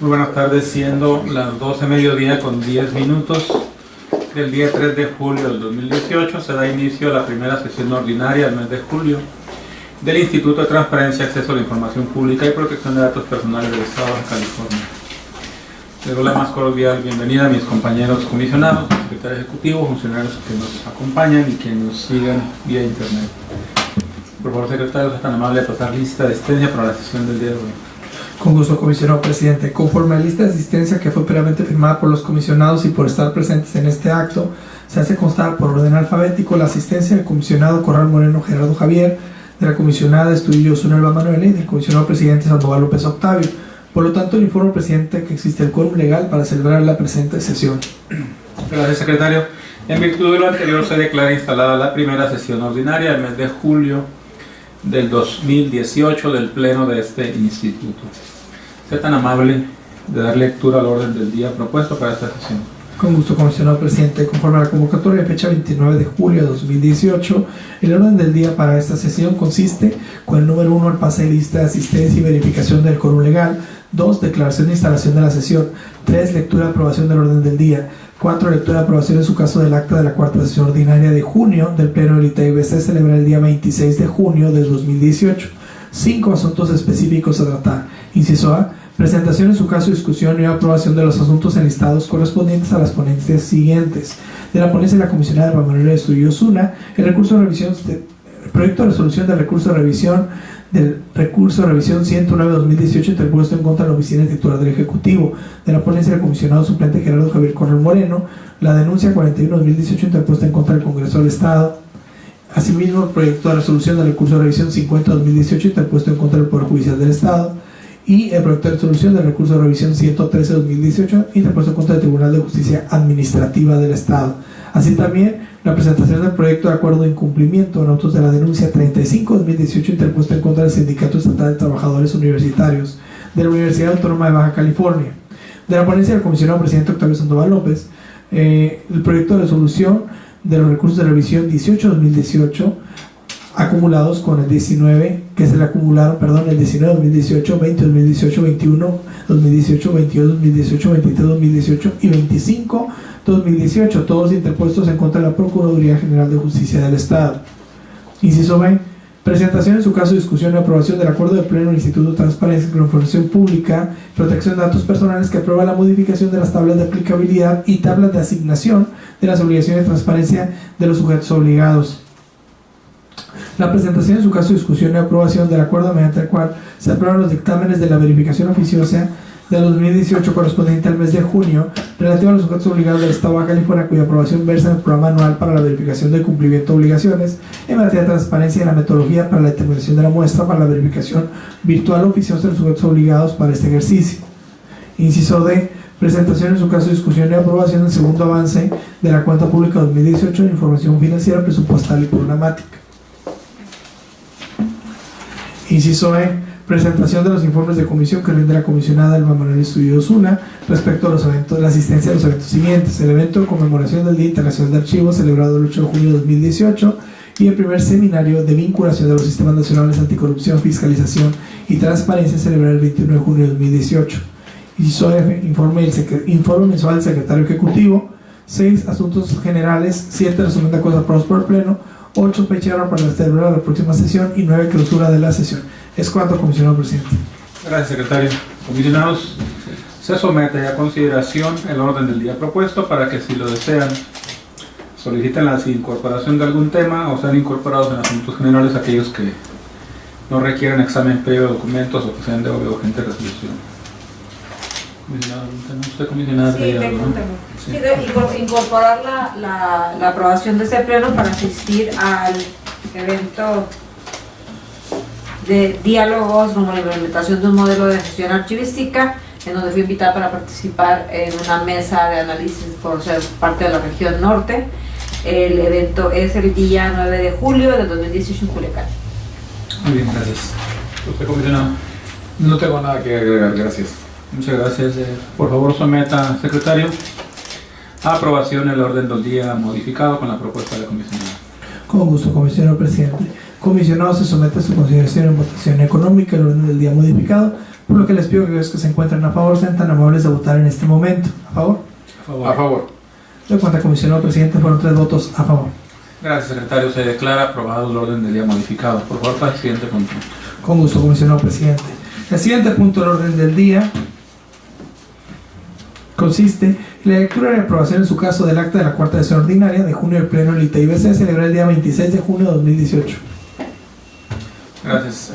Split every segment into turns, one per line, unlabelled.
Muy buenas tardes, siendo las 12 mediodía con 10 minutos del día 3 de julio del 2018, se da inicio a la primera sesión ordinaria del mes de julio del Instituto de Transparencia, Acceso a la Información Pública y Protección de Datos Personales del Estado de California. Le doy la más cordial bienvenida a mis compañeros comisionados, secretario ejecutivo, funcionarios que nos acompañan y que nos sigan vía internet. Por favor, secretario, sea tan amable de pasar lista de asistencia para la sesión del día de hoy.
Con gusto, comisionado presidente. Conforme a la lista de asistencia que fue previamente firmada por los comisionados y por estar presentes en este acto, se hace constar por orden alfabético la asistencia del comisionado Corral Moreno Gerardo Javier, de la comisionada Estudillo Osuna Elba Manuela y del comisionado presidente Sandoval López Octavio. Por lo tanto, le informo al presidente que existe el quórum legal para celebrar la presente sesión.
Gracias, secretario. En virtud de lo anterior, se declara instalada la primera sesión ordinaria del mes de julio del 2018 del Pleno de este Instituto. Sea tan amable de dar lectura al orden del día propuesto para esta sesión.
Con gusto, comisionado presidente. Conforme a la convocatoria de fecha 29 de julio de 2018, el orden del día para esta sesión consiste con el número 1, el pase de lista de asistencia y verificación del quórum legal; 2, declaración de instalación de la sesión; 3, lectura y aprobación del orden del día; 4, lectura y aprobación en su caso del acta de la cuarta sesión ordinaria de junio del Pleno del ITBC celebrar el día 26 de junio de 2018. 5, asuntos específicos a tratar. Inciso A, presentación en su caso, discusión y aprobación de los asuntos enlistados correspondientes a las ponencias siguientes. De la ponencia de la comisionada Elba Manuela Estudillo Osuna, el proyecto de resolución del recurso de revisión 109-2018 interpuesto en contra de la oficina titular del Ejecutivo. De la ponencia del comisionado suplente Gerardo Javier Corral Moreno, la denuncia 41-2018 interpuesta en contra del Congreso del Estado. Asimismo, el proyecto de resolución del recurso de revisión 50-2018 interpuesto en contra del Poder Judicial del Estado, y el proyecto de resolución del recurso de revisión 113-2018 interpuesto en contra del Tribunal de Justicia Administrativa del Estado. Así también la presentación del proyecto de acuerdo de incumplimiento en autos de la denuncia 35-2018 interpuesto en contra del Sindicato Estatal de Trabajadores Universitarios de la Universidad Autónoma de Baja California. De la ponencia del comisionado presidente Octavio Sandoval López, el proyecto de resolución de los recursos de revisión 18-2018 acumulados con el 19, que se le acumularon, el 19-2018, 20-2018, 21-2018, 22-2018, 23-2018 y 25-2018, todos interpuestos en contra de la Procuraduría General de Justicia del Estado. Inciso B, presentación en su caso, discusión y aprobación del acuerdo de pleno del Instituto de Transparencia y Información Pública, Protección de Datos Personales, que aprueba la modificación de las tablas de aplicabilidad y tablas de asignación de las obligaciones de transparencia de los sujetos obligados. La presentación en su caso, discusión y aprobación del acuerdo mediante el cual se aprueban los dictámenes de la verificación oficiosa del 2018 correspondiente al mes de junio relativo a los sujetos obligados del Estado de Baja California, cuya aprobación versa en el programa anual para la verificación del cumplimiento de obligaciones en materia de transparencia y la metodología para la determinación de la muestra para la verificación virtual oficiosa de los sujetos obligados para este ejercicio. Inciso D, presentación en su caso, discusión y aprobación del segundo avance de la cuenta pública 2018 de información financiera, presupuestal y programática. Inciso E, presentación de los informes de comisión que rinde la comisionada Elba Manuela Estudillo Osuna respecto a los eventos, la asistencia a los eventos siguientes: el evento de conmemoración del Día Internacional de Archivos celebrado el 8 de junio de 2018 y el primer seminario de vinculación de los sistemas nacionales anticorrupción, fiscalización y transparencia celebrado el 21 de junio de 2018. Inciso F, informe mensual del secretario ejecutivo. 6, asuntos generales. 7, resumen de cosas aprobados por el pleno. 8, fecha para celebrar la próxima sesión. Y 9, clausura de la sesión. Es cuanto, comisionado presidente.
Gracias, secretario. Comisionados, se somete a consideración el orden del día propuesto para que, si lo desean, soliciten la incorporación de algún tema o sean incorporados en asuntos generales aquellos que no requieren examen previo de documentos o que sean de urgente resolución. ¿Usted, comisionada?
Sí, tengo un tema. Sí, incorporar la aprobación de este pleno para asistir al evento de diálogos rumbo a la implementación de un modelo de gestión archivística, en donde fui invitada para participar en una mesa de análisis por ser parte de la región norte. El evento es el día 9 de julio del 2018 en Culiacán.
Muy bien, gracias. ¿Usted, comisionado?
No tengo nada que agregar, gracias.
Muchas gracias. Por favor, someta, secretario, a aprobación el orden del día modificado con la propuesta de la comisionada.
Con gusto, comisionado presidente. Comisionado, se somete a su consideración en votación económica el orden del día modificado por lo que les pido que aquellos que se encuentran a favor sean tan amables de votar en este momento. ¿A favor?
A favor.
De cuenta, comisionado presidente, fueron 3 votos a favor.
Gracias, secretario. Se declara aprobado el orden del día modificado. Por favor, para el siguiente punto.
Con gusto, comisionado presidente. El siguiente punto del orden del día consiste en la lectura y aprobación en su caso del acta de la cuarta sesión ordinaria de junio del Pleno del ITIBC, celebrada el día 26 de junio de 2018.
Gracias,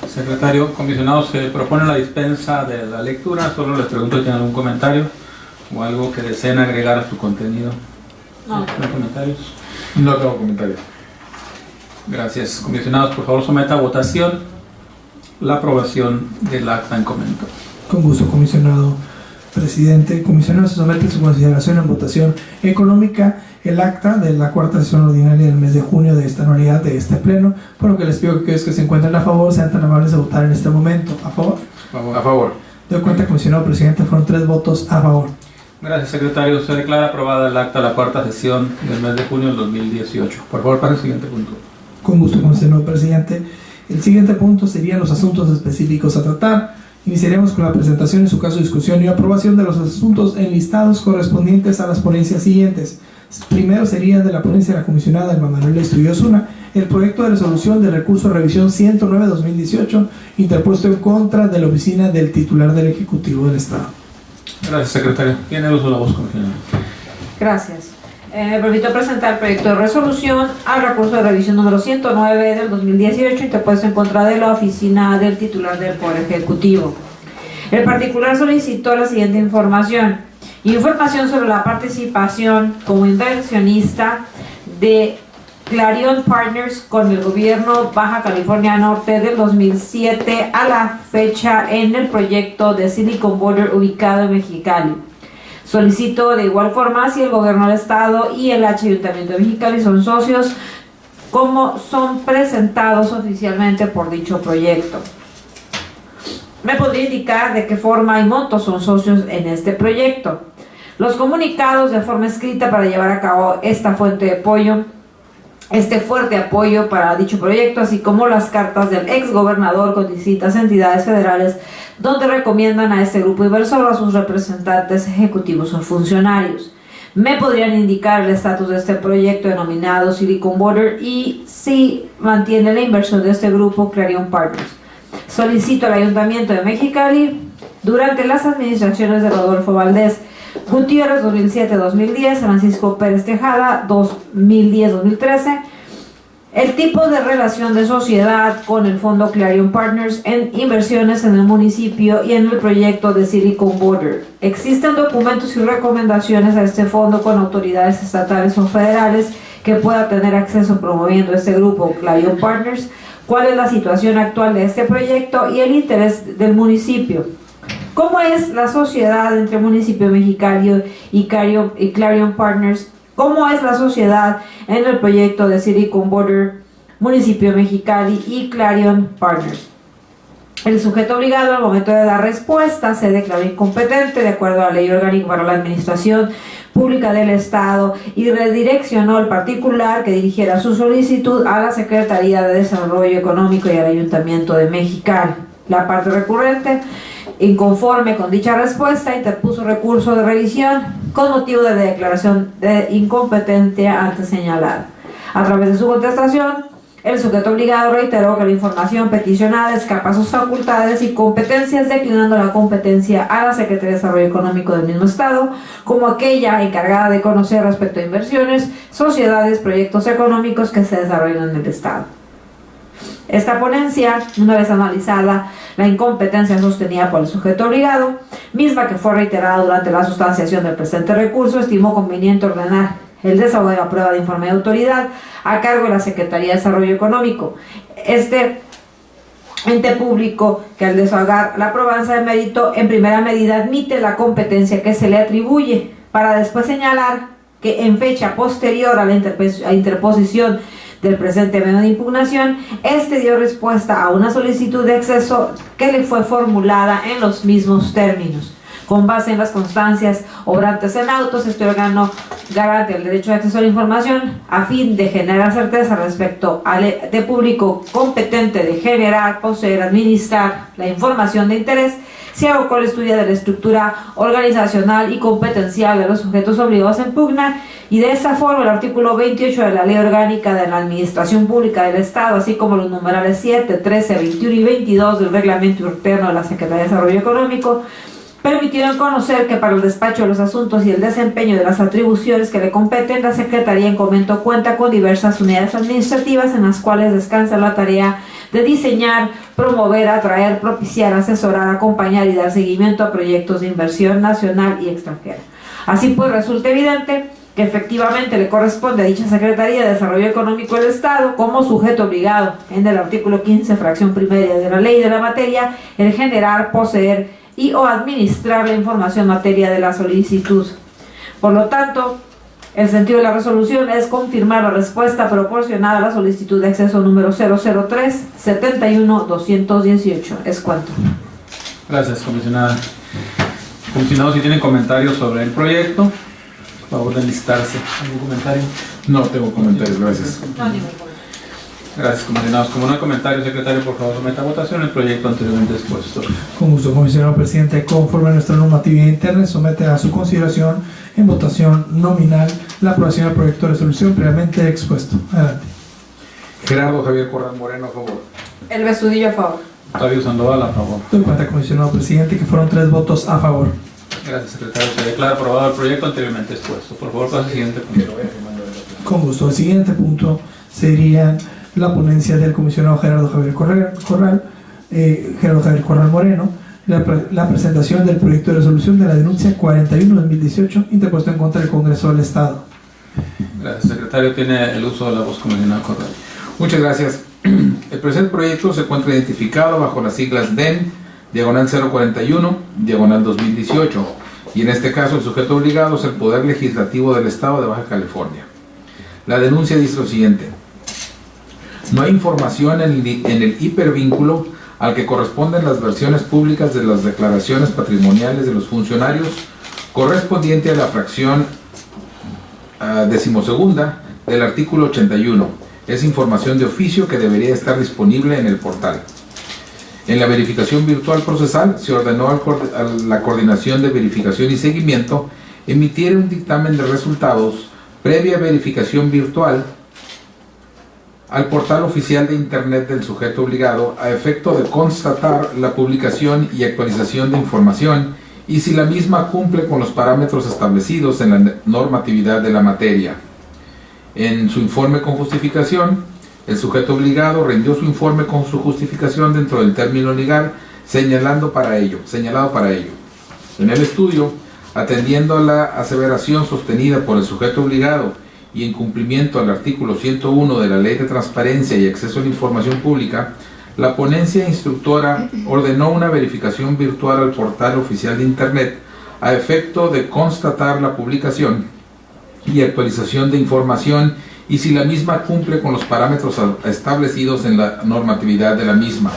secretario. Comisionado, se propone la dispensa de la lectura. Solo les pregunto si tienen algún comentario o algo que deseen agregar a su contenido.
No.
¿No hay comentarios?
No tengo comentarios.
Gracias. Comisionados, por favor, someta a votación la aprobación del acta en comento.
Con gusto, comisionado presidente. Comisionado, se somete a su consideración en votación económica el acta de la cuarta sesión ordinaria del mes de junio de esta anualidad de este pleno, por lo que les pido que aquellos que se encuentran a favor sean tan amables de votar en este momento. ¿A favor?
A favor.
De cuenta, comisionado presidente, fueron 3 votos a favor.
Gracias, secretario. Se declara aprobada el acta de la cuarta sesión del mes de junio del 2018. Por favor, para el siguiente punto.
Con gusto, comisionado presidente. El siguiente punto serían los asuntos específicos a tratar. Iniciaremos con la presentación, en su caso discusión y aprobación de los asuntos enlistados correspondientes a las ponencias siguientes. Primero sería de la ponencia de la comisionada Elma Manuela Estudillo Osuna, el proyecto de resolución del recurso de revisión 109-2018 interpuesto en contra de la oficina del titular del Ejecutivo del Estado.
Gracias, secretario. Tiene el uso de la voz, comisionado.
Gracias. Me permito presentar el proyecto de resolución al recurso de revisión número 109 del 2018 interpuesto en contra de la oficina del titular del Poder Ejecutivo. El particular solicitó la siguiente información. Información sobre la participación como inversionista de Clarion Partners con el gobierno Baja California Norte del 2007 a la fecha en el proyecto de Silicon Border ubicado en Mexicali. Solicito de igual forma si el gobierno del estado y el Ayuntamiento de Mexicali son socios, como son presentados oficialmente por dicho proyecto. Me podría indicar de qué forma y monto son socios en este proyecto. Los comunicados de forma escrita para llevar a cabo esta fuente de apoyo, este fuerte apoyo para dicho proyecto, así como las cartas del ex gobernador con distintas entidades federales donde recomiendan a este grupo inversor a sus representantes ejecutivos o funcionarios. Me podrían indicar el estatus de este proyecto denominado Silicon Border y si mantiene la inversión de este grupo Clarion Partners. Solicito al Ayuntamiento de Mexicali durante las administraciones de Rodolfo Valdés Gutiérrez 2007-2010, Francisco Pérez Tejada 2010-2013, el tipo de relación de sociedad con el fondo Clarion Partners en inversiones en el municipio y en el proyecto de Silicon Border. Existen documentos y recomendaciones a este fondo con autoridades estatales o federales que pueda tener acceso promoviendo este grupo Clarion Partners. ¿Cuál es la situación actual de este proyecto y el interés del municipio? ¿Cómo es la sociedad entre Municipio Mexicali y Clarion Partners? ¿Cómo es la sociedad en el proyecto de Silicon Border, Municipio Mexicali y Clarion Partners? El sujeto obligado al momento de dar respuesta se declaró incompetente de acuerdo a la Ley Orgánica para la Administración Pública del Estado y redireccionó al particular que dirigiera su solicitud a la Secretaría de Desarrollo Económico y al Ayuntamiento de Mexicali. La parte recurrente, inconforme con dicha respuesta, interpuso recurso de revisión con motivo de declaración de incompetencia antes señalada. A través de su contestación, el sujeto obligado reiteró que la información peticionada escapa a sus facultades y competencias, declinando la competencia a la Secretaría de Desarrollo Económico del mismo Estado, como aquella encargada de conocer respecto a inversiones, sociedades, proyectos económicos que se desarrollan en el Estado. Esta ponencia, una vez analizada la incompetencia sostenida por el sujeto obligado, misma que fue reiterada durante la sustanciación del presente recurso, estimó conveniente ordenar el desahogo de la prueba de informe de autoridad a cargo de la Secretaría de Desarrollo Económico. Este ente público que al desahogar la probanza de mérito en primera medida admite la competencia que se le atribuye, para después señalar que en fecha posterior a la interposición del presente medio de impugnación, este dio respuesta a una solicitud de acceso que le fue formulada en los mismos términos. con base en las constancias obrantes en autos. Este órgano garante el derecho de acceso a la información a fin de generar certeza respecto al de público competente de generar, poseer, administrar la información de interés, se abocó al estudio de la estructura organizacional y competencial de los sujetos obligados en pugna, y de esta forma el artículo 28 de la Ley Orgánica de la Administración Pública del Estado, así como los numerales 7, 13, 21 y 22 del Reglamento Interno de la Secretaría de Desarrollo Económico, permitieron conocer que para el despacho de los asuntos y el desempeño de las atribuciones que le competen, la Secretaría en comento cuenta con diversas unidades administrativas en las cuales descansa la tarea de diseñar, promover, atraer, propiciar, asesorar, acompañar y dar seguimiento a proyectos de inversión nacional y extranjera. Así pues, resulta evidente que efectivamente le corresponde a dicha Secretaría de Desarrollo Económico del Estado, como sujeto obligado en el artículo 15, fracción primera de la ley de la materia, el generar, poseer y o administrar la información materia de la solicitud. Por lo tanto, el sentido de la resolución es confirmar la respuesta proporcionada a la solicitud de acceso número 003-71-218. Es cuanto.
Gracias, comisionada. Comisionados, si tienen comentarios sobre el proyecto, por favor de enlistarse. ¿Algún comentario?
No tengo comentarios, gracias.
No, ningún problema.
Gracias, comisionados. Como no hay comentarios, secretario, por favor, someta a votación el proyecto anteriormente expuesto.
Con gusto, comisionado presidente. Conforme a nuestra normativa interna, somete a su consideración en votación nominal la aprobación del proyecto de resolución previamente expuesto. Adelante.
Gerardo Javier Corral Moreno, a favor.
El Bestudillo a favor.
Octavio Sandoval, a favor.
Doy cuenta, comisionado presidente, que fueron 3 votos a favor.
Gracias, secretario. Se declara aprobado el proyecto anteriormente expuesto. Por favor, pase al siguiente punto.
Con gusto. El siguiente punto sería la ponencia del comisionado Gerardo Javier Corral Moreno, la presentación del proyecto de resolución de la denuncia 41-2018 interpuesto en contra del Congreso del Estado.
Gracias, secretario. Tiene el uso de la voz, comisionado Corral.
Muchas gracias. El presente proyecto se encuentra identificado bajo las siglas DEN, diagonal 041, diagonal 2018, y en este caso el sujeto obligado es el Poder Legislativo del Estado de Baja California. La denuncia dice lo siguiente: no hay información en el hipervínculo al que corresponden las versiones públicas de las declaraciones patrimoniales de los funcionarios correspondiente a la fracción 12ª del artículo 81. Es información de oficio que debería estar disponible en el portal. En la verificación virtual procesal se ordenó a la Coordinación de Verificación y Seguimiento emitir un dictamen de resultados previa verificación virtual al portal oficial de Internet del sujeto obligado a efecto de constatar la publicación y actualización de información y si la misma cumple con los parámetros establecidos en la normatividad de la materia. En su informe con justificación, el sujeto obligado rindió su informe con su justificación dentro del término legal señalado para ello. En el estudio, atendiendo a la aseveración sostenida por el sujeto obligado y en cumplimiento al artículo 101 de la Ley de Transparencia y Acceso a la Información Pública, la ponencia instructora ordenó una verificación virtual al portal oficial de Internet a efecto de constatar la publicación y actualización de información y si la misma cumple con los parámetros establecidos en la normatividad de la misma.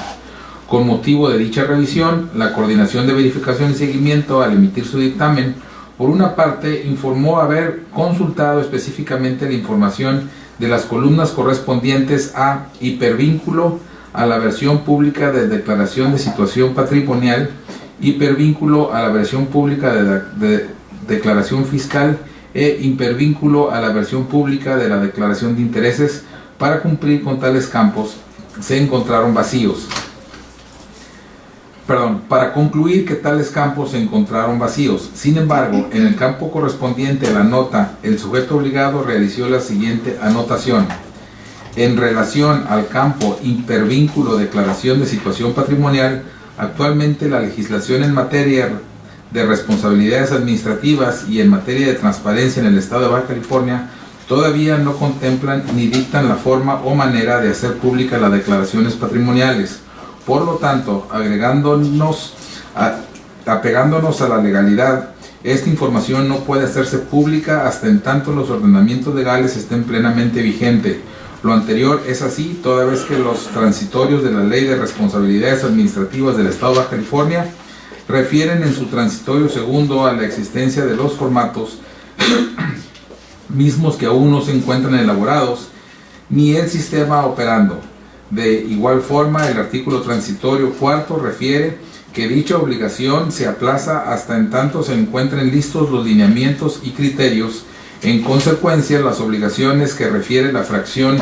Con motivo de dicha revisión, la Coordinación de Verificación y Seguimiento, al emitir su dictamen, por una parte, informó haber consultado específicamente la información de las columnas correspondientes a hipervínculo a la versión pública de declaración de situación patrimonial, hipervínculo a la versión pública de declaración fiscal e hipervínculo a la versión pública de la declaración de intereses. Para cumplir con tales campos se encontraron vacíos. Para concluir que tales campos se encontraron vacíos. Sin embargo, en el campo correspondiente a la nota, el sujeto obligado realizó la siguiente anotación: en relación al campo hipervínculo declaración de situación patrimonial, actualmente la legislación en materia de responsabilidades administrativas y en materia de transparencia en el Estado de Baja California todavía no contemplan ni dictan la forma o manera de hacer públicas las declaraciones patrimoniales. Por lo tanto, apegándonos a la legalidad, esta información no puede hacerse pública hasta en tanto los ordenamientos legales estén plenamente vigentes. Lo anterior es así toda vez que los transitorios de la Ley de Responsabilidades Administrativas del Estado de Baja California refieren en su transitorio segundo a la existencia de los formatos mismos que aún no se encuentran elaborados, ni el sistema operando. De igual forma, el artículo transitorio cuarto refiere que dicha obligación se aplaza hasta en tanto se encuentren listos los lineamientos y criterios. En consecuencia, las obligaciones que refiere la fracción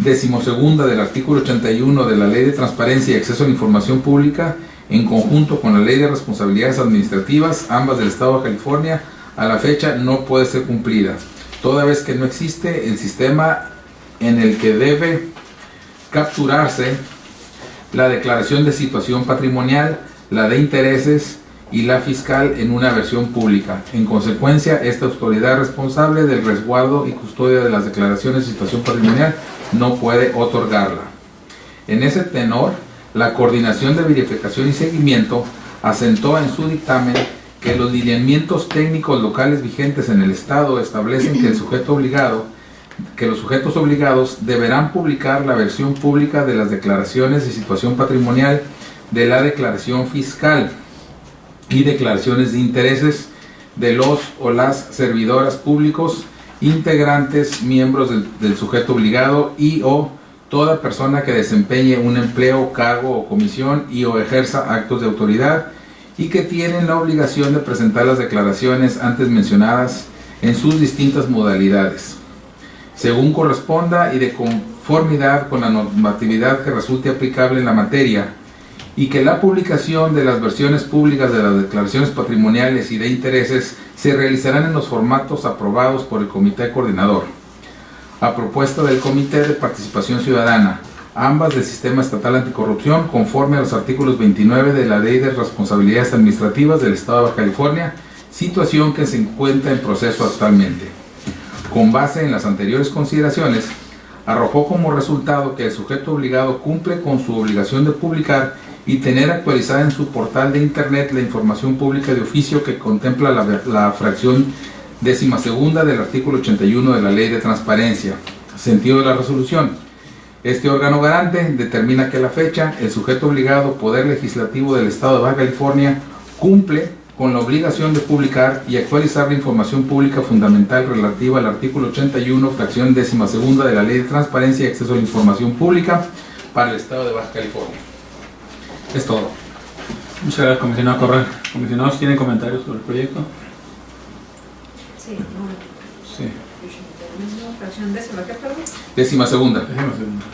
12ª del artículo 81 de la Ley de Transparencia y Acceso a la Información Pública, en conjunto con la Ley de Responsabilidades Administrativas, ambas del Estado de California, a la fecha no puede ser cumplida, toda vez que no existe el sistema en el que debe capturarse la declaración de situación patrimonial, la de intereses y la fiscal en una versión pública. En consecuencia, esta autoridad responsable del resguardo y custodia de las declaraciones de situación patrimonial no puede otorgarla. En ese tenor, la Coordinación de Verificación y Seguimiento asentó en su dictamen que los lineamientos técnicos locales vigentes en el Estado establecen que los sujetos obligados deberán publicar la versión pública de las declaraciones de situación patrimonial, de la declaración fiscal y declaraciones de intereses de los o las servidoras públicos, integrantes, miembros del sujeto obligado y o toda persona que desempeñe un empleo, cargo o comisión y o ejerza actos de autoridad y que tienen la obligación de presentar las declaraciones antes mencionadas en sus distintas modalidades, según corresponda y de conformidad con la normatividad que resulte aplicable en la materia, y que la publicación de las versiones públicas de las declaraciones patrimoniales y de intereses se realizarán en los formatos aprobados por el Comité Coordinador, a propuesta del Comité de Participación Ciudadana, ambas del Sistema Estatal Anticorrupción, conforme a los artículos 29 de la Ley de Responsabilidades Administrativas del Estado de Baja California, situación que se encuentra en proceso actualmente. Con base en las anteriores consideraciones, arrojó como resultado que el sujeto obligado cumple con su obligación de publicar y tener actualizada en su portal de internet la información pública de oficio que contempla la fracción 12ª del artículo 81 de la Ley de Transparencia. Sentido de la resolución. Este órgano garante determina que a la fecha el sujeto obligado, Poder Legislativo del Estado de Baja California, cumple con la obligación de publicar y actualizar la información pública fundamental relativa al artículo 81, fracción 12ª de la Ley de Transparencia y Acceso a la Información Pública para el Estado de Baja California. Es todo.
Muchas gracias, comisionado Corral. ¿Comisionados tienen comentarios sobre el proyecto?
Sí, no.
Sí.
Fracción décima, ¿qué perdón?
12ª.
Déjeme un segundo.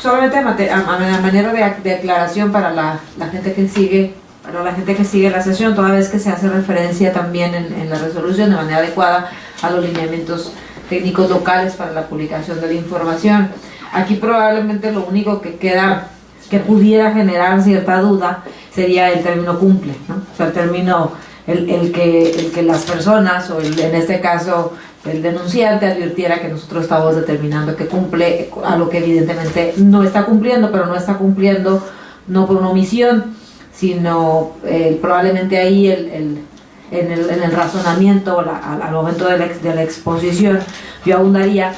Solamente a manera de aclaración para la gente que sigue, la sesión, toda vez que se hace referencia también en la resolución de manera adecuada a los lineamientos técnicos locales para la publicación de la información. Aquí probablemente lo único que queda, que pudiera generar cierta duda, sería el término cumple, ¿no? O sea, el término, el que las personas, o en este caso el denunciante, advirtiera que nosotros estamos determinando que cumple, a lo que evidentemente no está cumpliendo, pero no está cumpliendo no por una omisión, sino probablemente ahí en el razonamiento al momento de la exposición, yo abundaría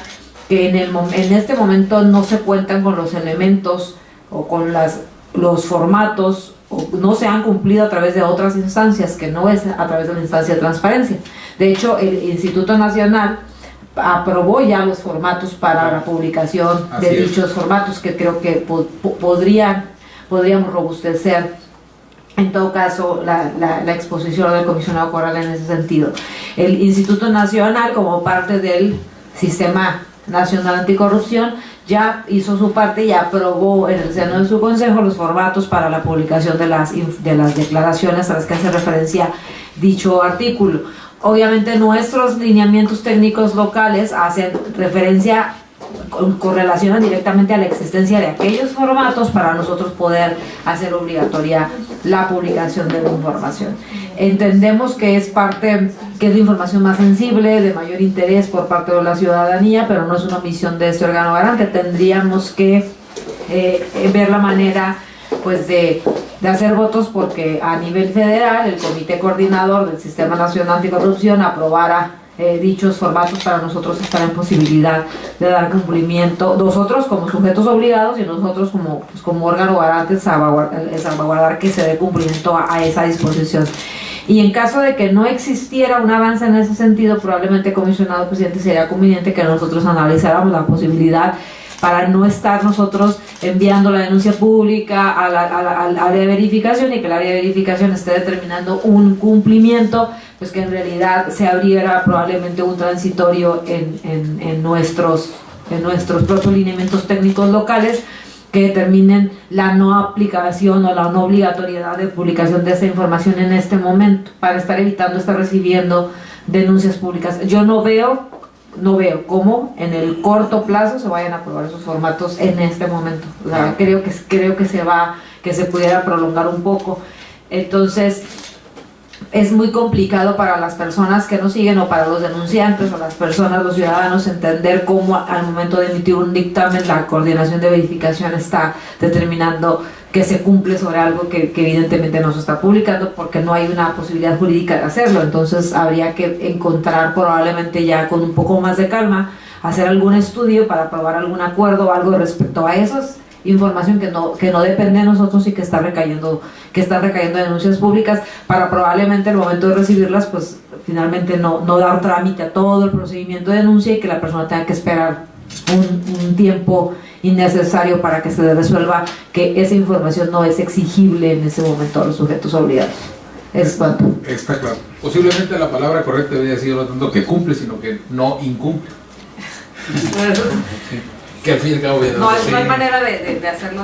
que en este momento no se cuentan con los elementos o con los formatos, o no se han cumplido a través de otras instancias, que no es a través de la instancia de transparencia. De hecho, el Instituto Nacional aprobó ya los formatos para la publicación de dichos formatos, que creo que podríamos robustecer en todo caso la exposición del comisionado Corral en ese sentido. El Instituto Nacional, como parte del Sistema Nacional Anticorrupción, ya hizo su parte y aprobó en el seno de su consejo los formatos para la publicación de las declaraciones a las que hace referencia dicho artículo. Obviamente nuestros lineamientos técnicos locales hacen referencia, correlacionan directamente a la existencia de aquellos formatos para nosotros poder hacer obligatoria la publicación de la información. Entendemos que es la información más sensible, de mayor interés por parte de la ciudadanía, pero no es una omisión de este órgano garante. Tendríamos que ver la manera pues de hacer votos, porque a nivel federal el Comité Coordinador del Sistema Nacional Anticorrupción aprobara dichos formatos para nosotros estar en posibilidad de dar cumplimiento, nosotros como sujetos obligados y nosotros como órgano garante salvaguardar que se dé cumplimiento a esa disposición. Y en caso de que no existiera un avance en ese sentido, probablemente, comisionado presidente, sería conveniente que nosotros analizáramos la posibilidad, para no estar nosotros enviando la denuncia pública al área de verificación y que el área de verificación esté determinando un cumplimiento, pues que en realidad se abriera probablemente un transitorio en nuestros propios lineamientos técnicos locales que determinen la no aplicación o la no obligatoriedad de publicación de esa información en este momento, para estar evitando estar recibiendo denuncias públicas. Yo no veo cómo en el corto plazo se vayan a aprobar esos formatos en este momento. O sea, creo que se pudiera prolongar un poco. Entonces, es muy complicado para las personas que nos siguen, o para los denunciantes, o las personas, los ciudadanos, entender cómo al momento de emitir un dictamen la coordinación de verificación está determinando que se cumple sobre algo que evidentemente no se está publicando, porque no hay una posibilidad jurídica de hacerlo. Entonces habría que encontrar, probablemente ya con un poco más de calma, hacer algún estudio para aprobar algún acuerdo o algo respecto a esas información que no depende de nosotros y que están recayendo denuncias públicas, para probablemente al momento de recibirlas, pues finalmente no dar trámite a todo el procedimiento de denuncia y que la persona tenga que esperar un tiempo innecesario para que se resuelva que esa información no es exigible en ese momento a los sujetos obligados. Es cuanto.
Está claro. Posiblemente la palabra correcta debería decir no tanto que cumple, sino que no incumple. Sí. Que al fin y al cabo
no hay manera de hacerlo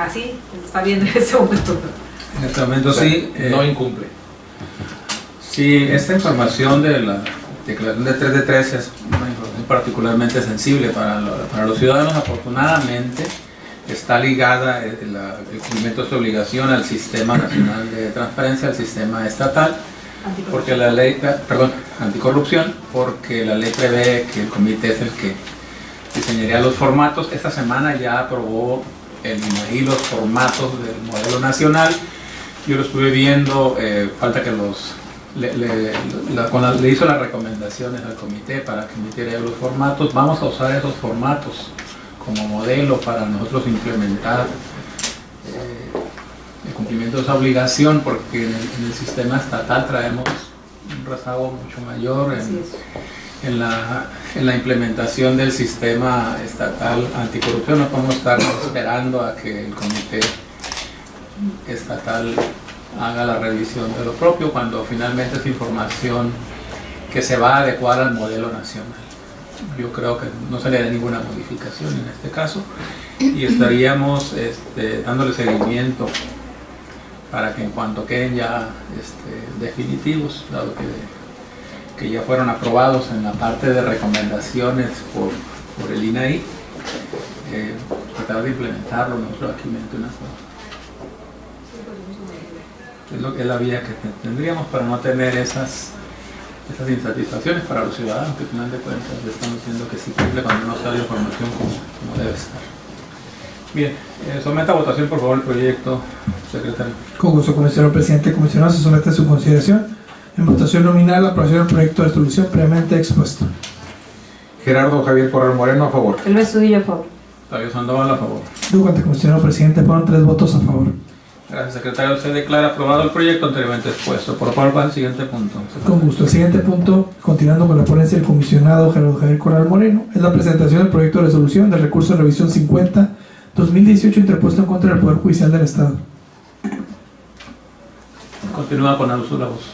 así, está bien en ese momento.
En este momento, o sea, sí.
No incumple.
Sí, esta información de la declaración de 3 de 3 es una información particularmente sensible para los ciudadanos. Afortunadamente está ligada el cumplimiento de esta obligación al Sistema Nacional de Transparencia, al sistema estatal, porque la ley, anticorrupción, porque la ley prevé que el comité es el que diseñaría los formatos. Esta semana ya aprobó el INAI los formatos del modelo nacional. Yo lo estuve viendo, falta que le hizo las recomendaciones al comité para que emitiera los formatos. Vamos a usar esos formatos como modelo para nosotros implementar el cumplimiento de esa obligación, porque en el sistema estatal traemos un rezago mucho mayor en la implementación del sistema estatal anticorrupción. No podemos estar esperando a que el comité estatal haga la revisión de lo propio, cuando finalmente es información que se va a adecuar al modelo nacional. Yo creo que no se le haría ninguna modificación en este caso, y estaríamos dándole seguimiento para que en cuanto queden ya definitivos, dado que ya fueron aprobados en la parte de recomendaciones por el INAI, tratar de implementarlo nosotros aquí mediante una cosa. Es lo que es la vía que tendríamos para no tener esas insatisfacciones para los ciudadanos, que al final de cuentas le están diciendo que sí cumple cuando no está la información como debe estar. Bien, someta a votación por favor el proyecto, secretario.
Con gusto, comisionado presidente. Comisionado, se somete a su consideración. En votación nominal, la aprobación del proyecto de resolución previamente expuesto.
Gerardo Javier Corral Moreno, a favor.
El Estudillo, a favor.
Octavio Sandoval, a favor.
Ducante, comisionado presidente, fueron 3 votos a favor.
Gracias, secretario. Se declara aprobado el proyecto anteriormente expuesto. Por favor, para el siguiente punto.
Con gusto. El siguiente punto, continuando con la ponencia del comisionado Gerardo Javier Corral Moreno, es la presentación del proyecto de resolución del recurso de revisión 50-2018 interpuesto en contra del Poder Judicial del Estado.
Continúa con el uso de la voz.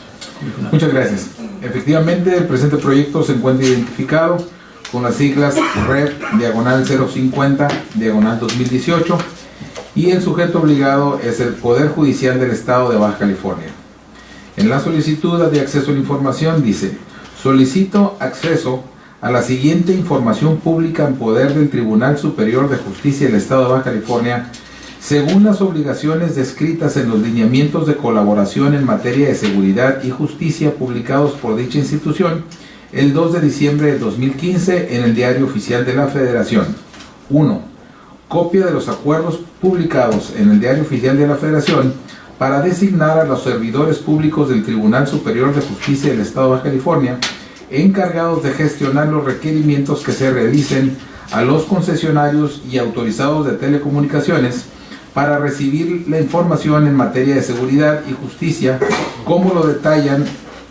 Muchas gracias. Efectivamente, el presente proyecto se encuentra identificado con las siglas REP/050/2018 y el sujeto obligado es el Poder Judicial del Estado de Baja California. En la solicitud de acceso a la información dice: solicito acceso a la siguiente información pública en poder del Tribunal Superior de Justicia del Estado de Baja California, según las obligaciones descritas en los lineamientos de colaboración en materia de seguridad y justicia publicados por dicha institución el 2 de diciembre de 2015 en el Diario Oficial de la Federación. 1. copia de los acuerdos publicados en el Diario Oficial de la Federación para designar a los servidores públicos del Tribunal Superior de Justicia del Estado de Baja California encargados de gestionar los requerimientos que se realicen a los concesionarios y autorizados de telecomunicaciones para recibir la información en materia de seguridad y justicia, como lo detallan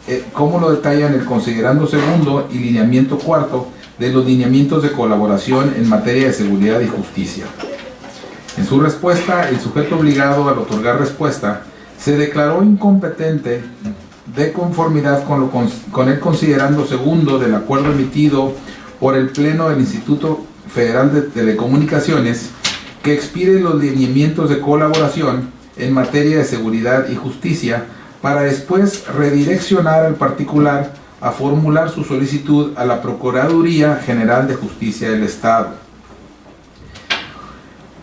el considerando segundo y lineamiento cuarto de los lineamientos de colaboración en materia de seguridad y justicia. En su respuesta, el sujeto obligado al otorgar respuesta se declaró incompetente de conformidad con el considerando segundo del acuerdo emitido por el Pleno del Instituto Federal de Telecomunicaciones, que expide los lineamientos de colaboración en materia de seguridad y justicia, para después redireccionar al particular a formular su solicitud a la Procuraduría General de Justicia del Estado.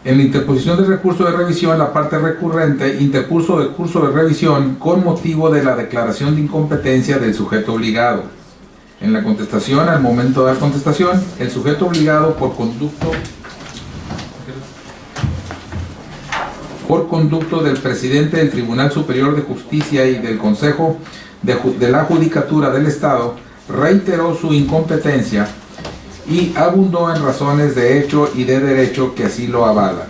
En la interposición del recurso de revisión, la parte recurrente interpuso el curso de revisión con motivo de la declaración de incompetencia del sujeto obligado. En la contestación, al momento de la contestación, el sujeto obligado por conducto del presidente del Tribunal Superior de Justicia y del Consejo de la Judicatura del Estado reiteró su incompetencia y abundó en razones de hecho y de derecho que así lo avalan.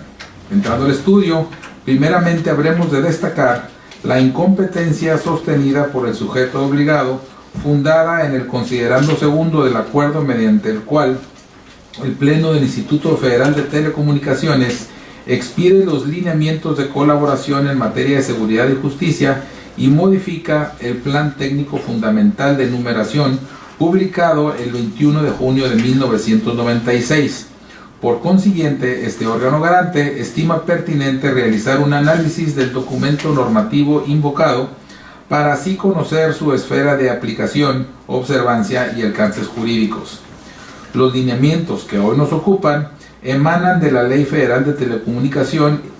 Entrando al estudio, primeramente habremos de destacar la incompetencia sostenida por el sujeto obligado, fundada en el considerando segundo del acuerdo mediante el cual el Pleno del Instituto Federal de Telecomunicaciones expide los lineamientos de colaboración en materia de seguridad y justicia y modifica el Plan Técnico Fundamental de Numeración publicado el 21 de junio de 1996. Por consiguiente, este órgano garante estima pertinente realizar un análisis del documento normativo invocado para así conocer su esfera de aplicación, observancia y alcances jurídicos. Los lineamientos que hoy nos ocupan emanan de la Ley Federal de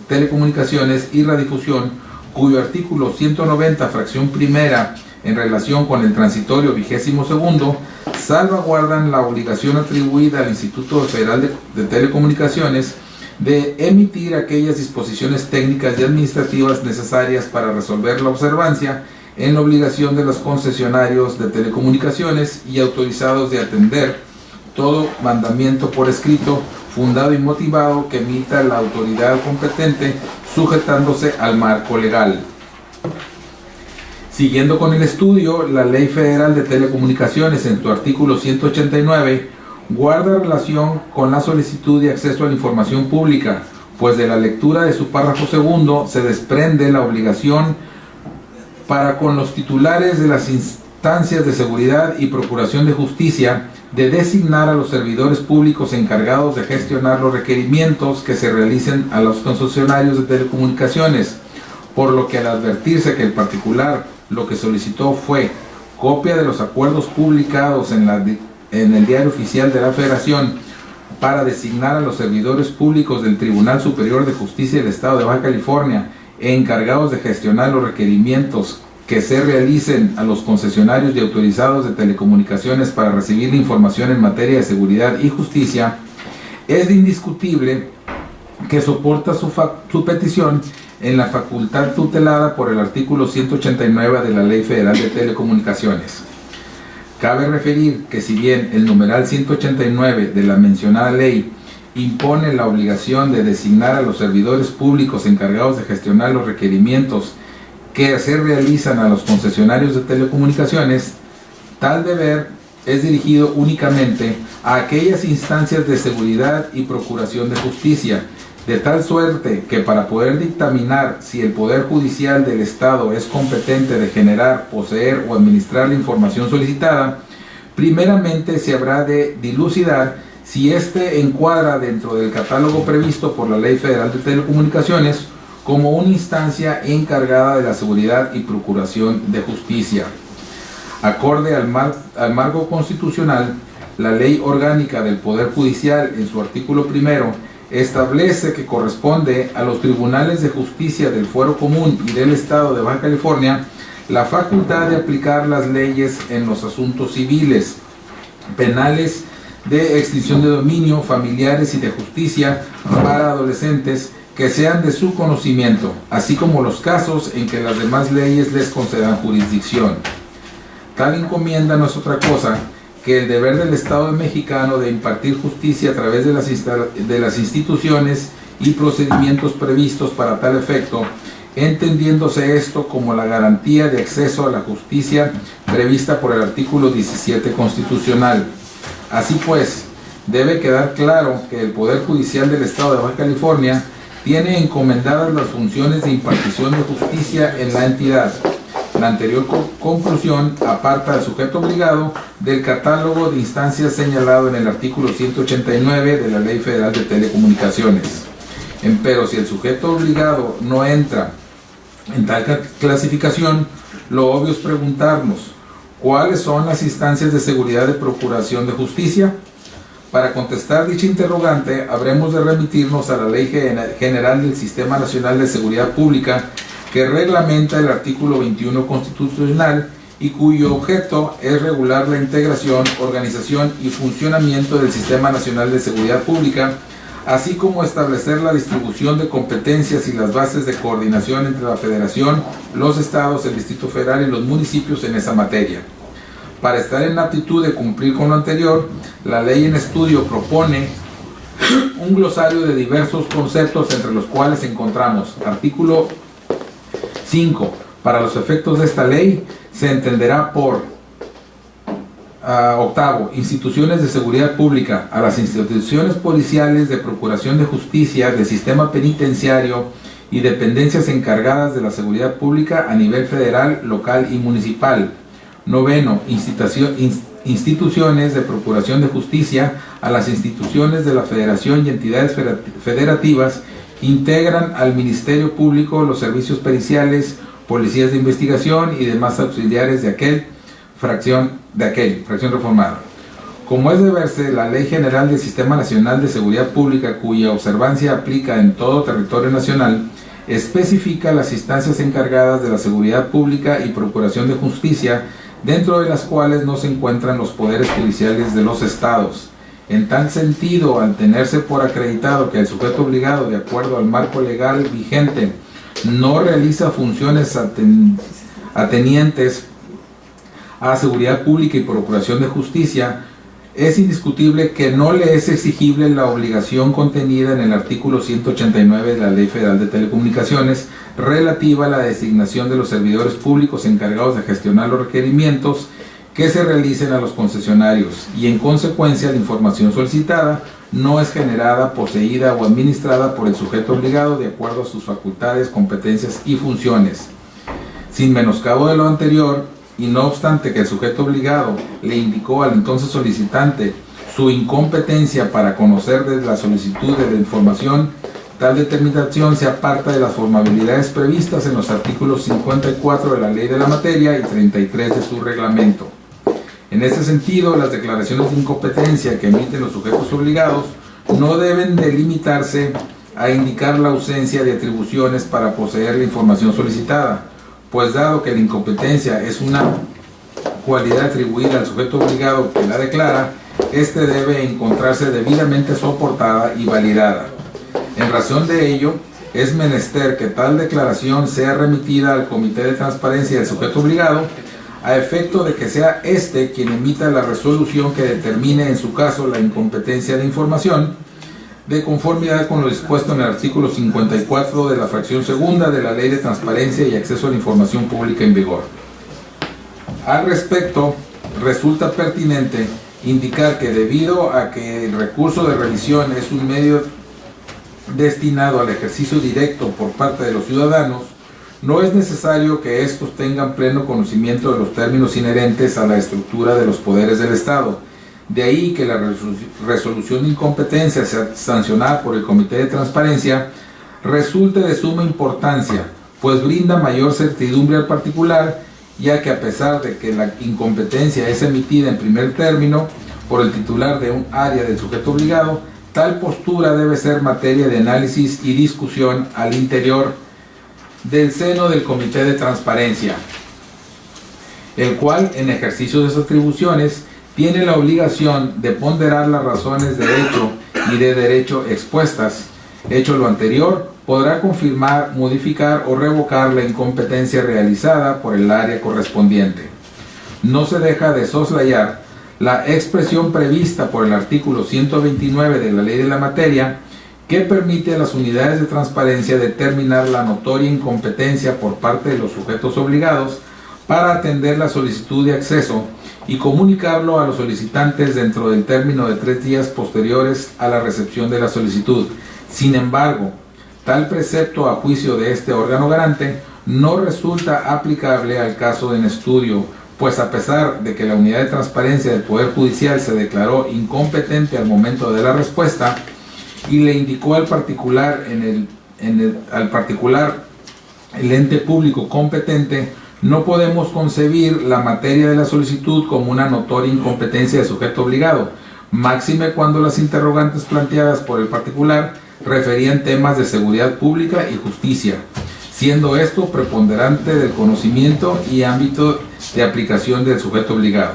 Telecomunicaciones y Radiodifusión, cuyo artículo 190, fracción primera, en relación con el transitorio 22º, salvaguardan la obligación atribuida al Instituto Federal de Telecomunicaciones de emitir aquellas disposiciones técnicas y administrativas necesarias para resolver la observancia en la obligación de los concesionarios de telecomunicaciones y autorizados de atender todo mandamiento por escrito, fundado y motivado que emita la autoridad competente, sujetándose al marco legal. Siguiendo con el estudio, la Ley Federal de Telecomunicaciones en su artículo 189 guarda relación con la solicitud de acceso a la información pública, pues de la lectura de su párrafo segundo se desprende la obligación para con los titulares de las instancias de seguridad y procuración de justicia de designar a los servidores públicos encargados de gestionar los requerimientos que se realicen a los concesionarios de telecomunicaciones, por lo que al advertirse que el particular lo que solicitó fue copia de los acuerdos publicados en el Diario Oficial de la Federación para designar a los servidores públicos del Tribunal Superior de Justicia del Estado de Baja California encargados de gestionar los requerimientos que se realicen a los concesionarios y autorizados de telecomunicaciones para recibir la información en materia de seguridad y justicia, es indiscutible que soporta su petición en la facultad tutelada por el artículo 189 de la Ley Federal de Telecomunicaciones. Cabe referir que si bien el numeral 189 de la mencionada ley impone la obligación de designar a los servidores públicos encargados de gestionar los requerimientos que se realizan a los concesionarios de telecomunicaciones, tal deber es dirigido únicamente a aquellas instancias de seguridad y procuración de justicia, de tal suerte que para poder dictaminar si el Poder Judicial del Estado es competente de generar, poseer o administrar la información solicitada, primeramente se habrá de dilucidar si éste encuadra dentro del catálogo previsto por la Ley Federal de Telecomunicaciones como una instancia encargada de la seguridad y procuración de justicia. Acorde al marco constitucional, la Ley Orgánica del Poder Judicial, en su artículo primero, establece que corresponde a los tribunales de justicia del Fuero Común y del Estado de Baja California la facultad de aplicar las leyes en los asuntos civiles, penales, de extinción de dominio, familiares y de justicia para adolescentes que sean de su conocimiento, así como los casos en que las demás leyes les concedan jurisdicción. Tal encomienda no es otra cosa que el deber del Estado mexicano de impartir justicia a través de las instituciones y procedimientos previstos para tal efecto, entendiéndose esto como la garantía de acceso a la justicia prevista por el artículo 17 constitucional. Así pues, debe quedar claro que el Poder Judicial del Estado de Baja California tiene encomendadas las funciones de impartición de justicia en la entidad. La anterior conclusión aparta al sujeto obligado del catálogo de instancias señalado en el artículo 189 de la Ley Federal de Telecomunicaciones. Empero, si el sujeto obligado no entra en tal clasificación, lo obvio es preguntarnos, ¿cuáles son las instancias de seguridad de procuración de justicia? Para contestar dicha interrogante, habremos de remitirnos a la Ley General del Sistema Nacional de Seguridad Pública, que reglamenta el artículo 21 constitucional y cuyo objeto es regular la integración, organización y funcionamiento del Sistema Nacional de Seguridad Pública, así como establecer la distribución de competencias y las bases de coordinación entre la Federación, los estados, el Distrito Federal y los municipios en esa materia. Para estar en aptitud de cumplir con lo anterior, la ley en estudio propone un glosario de diversos conceptos, entre los cuales encontramos artículo 5. Para los efectos de esta ley se entenderá por octavo, instituciones de seguridad pública, a las instituciones policiales, de procuración de justicia, del sistema penitenciario y dependencias encargadas de la seguridad pública a nivel federal, local y municipal. Noveno, instituciones de procuración de justicia, a las instituciones de la Federación y entidades federativas que integran al Ministerio Público, los servicios periciales, policías de investigación y demás auxiliares de aquel fracción reformada. Como es de verse, la Ley General del Sistema Nacional de Seguridad Pública, cuya observancia aplica en todo territorio nacional, especifica las instancias encargadas de la seguridad pública y procuración de justicia, dentro de las cuales no se encuentran los poderes judiciales de los estados. En tal sentido, al tenerse por acreditado que el sujeto obligado, de acuerdo al marco legal vigente, no realiza funciones atenientes a seguridad pública y procuración de justicia, es indiscutible que no le es exigible la obligación contenida en el artículo 189 de la Ley Federal de Telecomunicaciones relativa a la designación de los servidores públicos encargados de gestionar los requerimientos que se realicen a los concesionarios, y en consecuencia la información solicitada no es generada, poseída o administrada por el sujeto obligado de acuerdo a sus facultades, competencias y funciones. Sin menoscabo de lo anterior, y no obstante que el sujeto obligado le indicó al entonces solicitante su incompetencia para conocer de la solicitud de la información, tal determinación se aparta de las formalidades previstas en los artículos 54 de la ley de la materia y 33 de su reglamento. En este sentido, las declaraciones de incompetencia que emiten los sujetos obligados no deben de limitarse a indicar la ausencia de atribuciones para poseer la información solicitada, pues dado que la incompetencia es una cualidad atribuida al sujeto obligado que la declara, éste debe encontrarse debidamente soportada y validada. En razón de ello, es menester que tal declaración sea remitida al Comité de Transparencia del sujeto obligado, a efecto de que sea éste quien emita la resolución que determine en su caso la incompetencia de información, de conformidad con lo dispuesto en el artículo 54 de la fracción segunda de la Ley de Transparencia y Acceso a la Información Pública en vigor. Al respecto, resulta pertinente indicar que debido a que el recurso de revisión es un medio destinado al ejercicio directo por parte de los ciudadanos, no es necesario que estos tengan pleno conocimiento de los términos inherentes a la estructura de los poderes del Estado. De ahí que la resolución de incompetencia sancionada por el Comité de Transparencia resulte de suma importancia, pues brinda mayor certidumbre al particular, ya que a pesar de que la incompetencia es emitida en primer término por el titular de un área del sujeto obligado, tal postura debe ser materia de análisis y discusión al interior del seno del Comité de Transparencia, el cual, en ejercicio de sus atribuciones, tiene la obligación de ponderar las razones de hecho y de derecho expuestas. Hecho lo anterior, podrá confirmar, modificar o revocar la incompetencia realizada por el área correspondiente. No se deja de soslayar la expresión prevista por el artículo 129 de la Ley de la Materia, que permite a las unidades de transparencia determinar la notoria incompetencia por parte de los sujetos obligados para atender la solicitud de acceso y comunicarlo a los solicitantes dentro del término de 3 días posteriores a la recepción de la solicitud. Sin embargo, tal precepto, a juicio de este órgano garante, no resulta aplicable al caso en estudio, pues a pesar de que la unidad de transparencia del Poder Judicial se declaró incompetente al momento de la respuesta y le indicó al particular el ente público competente, no podemos concebir la materia de la solicitud como una notoria incompetencia de sujeto obligado, máxime cuando las interrogantes planteadas por el particular referían temas de seguridad pública y justicia, siendo esto preponderante del conocimiento y ámbito de aplicación del sujeto obligado,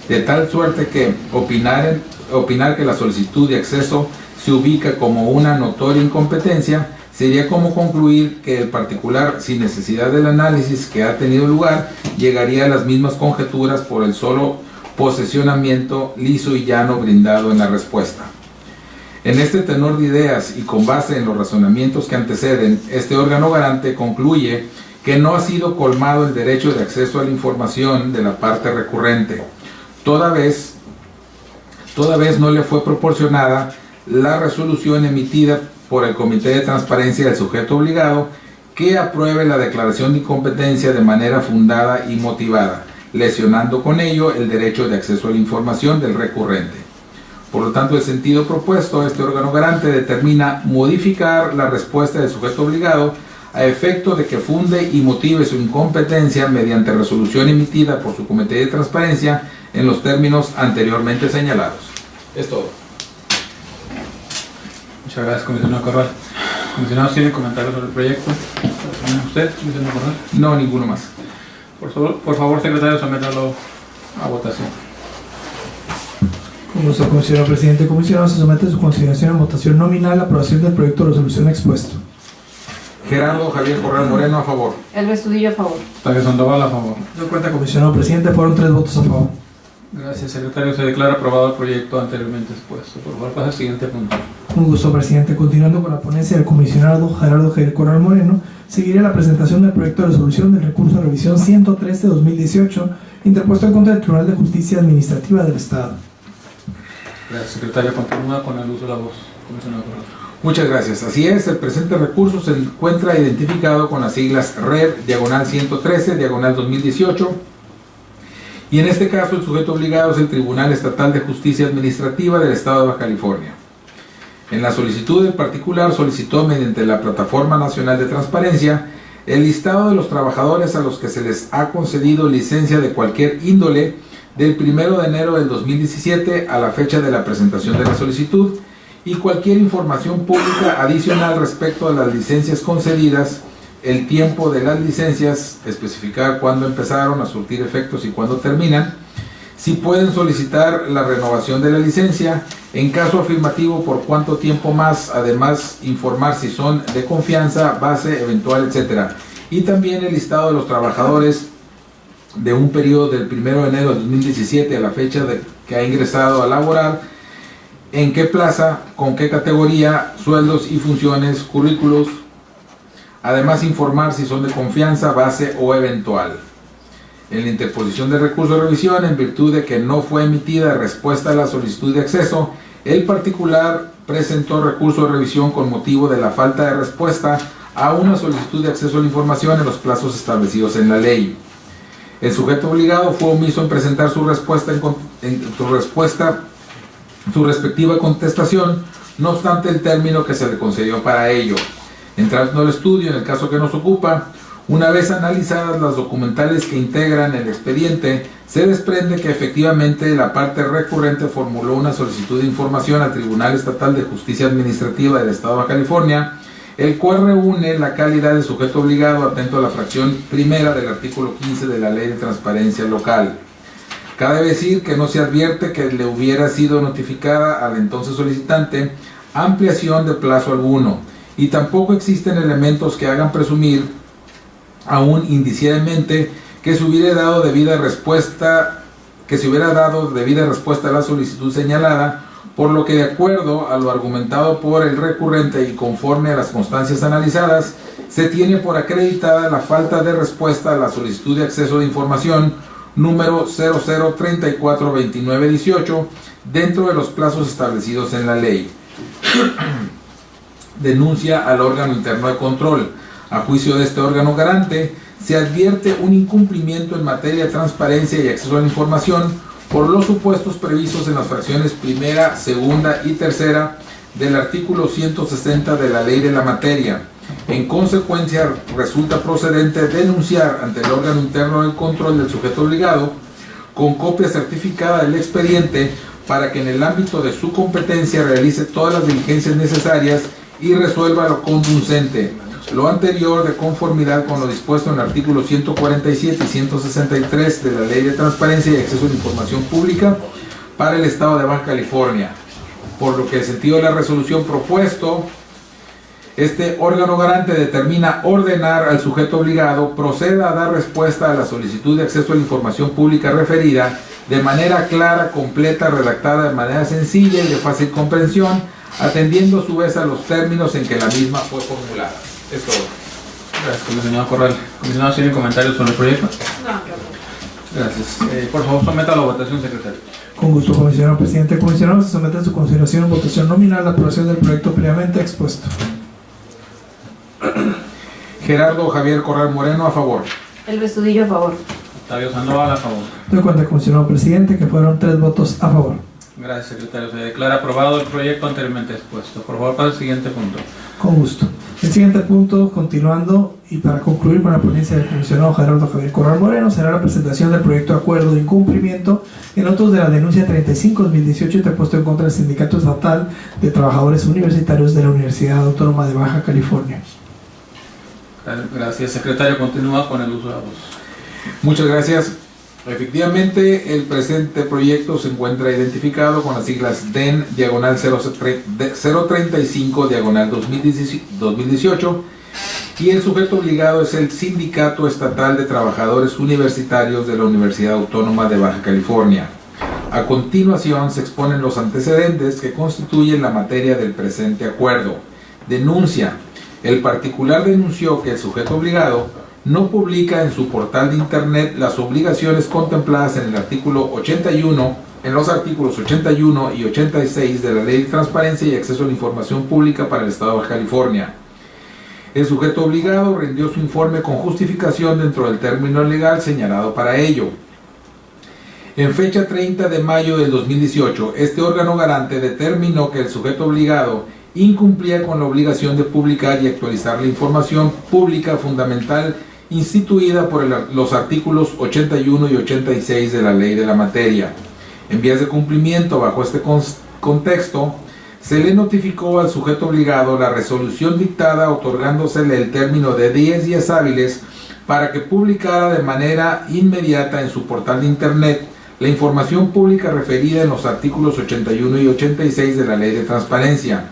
de tal suerte que opinar que la solicitud de acceso se ubica como una notoria incompetencia sería como concluir que el particular, sin necesidad del análisis que ha tenido lugar, llegaría a las mismas conjeturas por el solo posesionamiento liso y llano brindado en la respuesta. En este tenor de ideas y con base en los razonamientos que anteceden, este órgano garante concluye que no ha sido colmado el derecho de acceso a la información de la parte recurrente, toda vez no le fue proporcionada la resolución emitida por el Comité de Transparencia del sujeto obligado que apruebe la declaración de incompetencia de manera fundada y motivada, lesionando con ello el derecho de acceso a la información del recurrente. Por lo tanto, el sentido propuesto, este órgano garante determina modificar la respuesta del sujeto obligado a efecto de que funde y motive su incompetencia mediante resolución emitida por su Comité de Transparencia en los términos anteriormente señalados. Es todo.
Muchas gracias, comisionado Corral. Comisionados, ¿tienen comentarios sobre el proyecto? ¿Usted, comisionado Corral?
No, ninguno más.
Por favor, secretario, sométalo a votación.
Con gusto, comisionado presidente. Comisionado, se somete a su consideración en votación nominal la aprobación del proyecto de resolución expuesto.
Gerardo Javier Corral Moreno, a favor.
El Estudillo, a favor.
Octavio Sandoval, a favor.
No cuenta, comisionado presidente, fueron 3 votos a favor.
Gracias, secretario. Se declara aprobado el proyecto anteriormente expuesto. Por favor, pasa al siguiente punto.
Un gusto, presidente. Continuando con la ponencia del comisionado Gerardo Javier Corral Moreno, seguirá la presentación del proyecto de resolución del recurso de revisión 113-2018, interpuesto en contra del Tribunal de Justicia Administrativa del Estado.
Gracias, secretario. Continúa con el uso de la voz, comisionado Corral.
Muchas gracias. Así es, el presente recurso se encuentra identificado con las siglas RER-113-2018, y en este caso el sujeto obligado es el Tribunal Estatal de Justicia Administrativa del Estado de Baja California. En la solicitud del particular solicitó mediante la Plataforma Nacional de Transparencia el listado de los trabajadores a los que se les ha concedido licencia de cualquier índole del 1 de enero del 2017 a la fecha de la presentación de la solicitud, y cualquier información pública adicional respecto a las licencias concedidas, el tiempo de las licencias, especificar cuándo empezaron a surtir efectos y cuándo terminan, si pueden solicitar la renovación de la licencia, en caso afirmativo por cuánto tiempo más, además informar si son de confianza, base, eventual, etc. Y también el listado de los trabajadores de un periodo del 1 de enero de 2017 a la fecha de que ha ingresado a laborar, en qué plaza, con qué categoría, sueldos y funciones, currículos, además informar si son de confianza, base o eventual. En la interposición de recurso de revisión, en virtud de que no fue emitida respuesta a la solicitud de acceso, el particular presentó recurso de revisión con motivo de la falta de respuesta a una solicitud de acceso a la información en los plazos establecidos en la ley. El sujeto obligado fue omiso en presentar su respectiva contestación, no obstante el término que se le concedió para ello. Entrando al estudio, en el caso que nos ocupa, una vez analizadas las documentales que integran el expediente, se desprende que efectivamente la parte recurrente formuló una solicitud de información al Tribunal Estatal de Justicia Administrativa del Estado de Baja California, el cual reúne la calidad de sujeto obligado atento a la fracción primera del artículo 15 de la Ley de Transparencia Local. Cabe decir que no se advierte que le hubiera sido notificada al entonces solicitante ampliación de plazo alguno, y tampoco existen elementos que hagan presumir, aún indiciadamente, que se hubiera dado debida respuesta a la solicitud señalada, por lo que, de acuerdo a lo argumentado por el recurrente y conforme a las constancias analizadas, se tiene por acreditada la falta de respuesta a la solicitud de acceso de información número 00342918 dentro de los plazos establecidos en la ley. Denuncia al órgano interno de control. A juicio de este órgano garante, se advierte un incumplimiento en materia de transparencia y acceso a la información por los supuestos previstos en las fracciones primera, segunda y tercera del artículo 160 de la ley de la materia. En consecuencia, resulta procedente denunciar ante el órgano interno de control del sujeto obligado, con copia certificada del expediente, para que en el ámbito de su competencia realice todas las diligencias necesarias y resuelva lo conducente. Lo anterior de conformidad con lo dispuesto en el artículo 147 y 163 de la Ley de Transparencia y Acceso a la Información Pública para el Estado de Baja California. Por lo que el sentido de la resolución propuesto, este órgano garante determina ordenar al sujeto obligado proceda a dar respuesta a la solicitud de acceso a la información pública referida de manera clara, completa, redactada de manera sencilla y de fácil comprensión, atendiendo a su vez a los términos en que la misma fue formulada. Es todo.
Gracias, comisionado Corral. Comisionado, ¿tiene comentarios sobre el proyecto?
No.
Gracias. Por favor, someta a la votación, secretario.
Con gusto, comisionado presidente. Comisionado, se somete a su consideración en votación nominal la aprobación del proyecto previamente expuesto.
Gerardo Javier Corral Moreno, a favor.
El Estudillo, a favor.
Octavio Sandoval, a favor.
Doy cuenta, comisionado presidente, que fueron 3 votos a favor.
Gracias, secretario. Se declara aprobado el proyecto anteriormente expuesto. Por favor, para el siguiente punto.
Con gusto. El siguiente punto, continuando y para concluir con la ponencia del comisionado Gerardo Javier Corral Moreno, será la presentación del proyecto de acuerdo de incumplimiento en autos de la denuncia 35-2018 interpuesto en contra del Sindicato Estatal de Trabajadores Universitarios de la Universidad Autónoma de Baja California.
Gracias, secretario. Continúa con el uso de la voz.
Muchas gracias. Efectivamente, el presente proyecto se encuentra identificado con las siglas DEN diagonal 035 diagonal 2018 y el sujeto obligado es el Sindicato Estatal de Trabajadores Universitarios de la Universidad Autónoma de Baja California. A continuación se exponen los antecedentes que constituyen la materia del presente acuerdo. Denuncia. El particular denunció que el sujeto obligado no publica en su portal de internet las obligaciones contempladas en el artículo 81, en los artículos 81 y 86 de la Ley de Transparencia y Acceso a la Información Pública para el Estado de Baja California. El sujeto obligado rindió su informe con justificación dentro del término legal señalado para ello. En fecha 30 de mayo del 2018, este órgano garante determinó que el sujeto obligado incumplía con la obligación de publicar y actualizar la información pública fundamental instituida por los artículos 81 y 86 de la ley de la materia. En vías de cumplimiento bajo este contexto, se le notificó al sujeto obligado la resolución dictada otorgándosele el término de 10 días hábiles para que publicara de manera inmediata en su portal de internet la información pública referida en los artículos 81 y 86 de la ley de transparencia.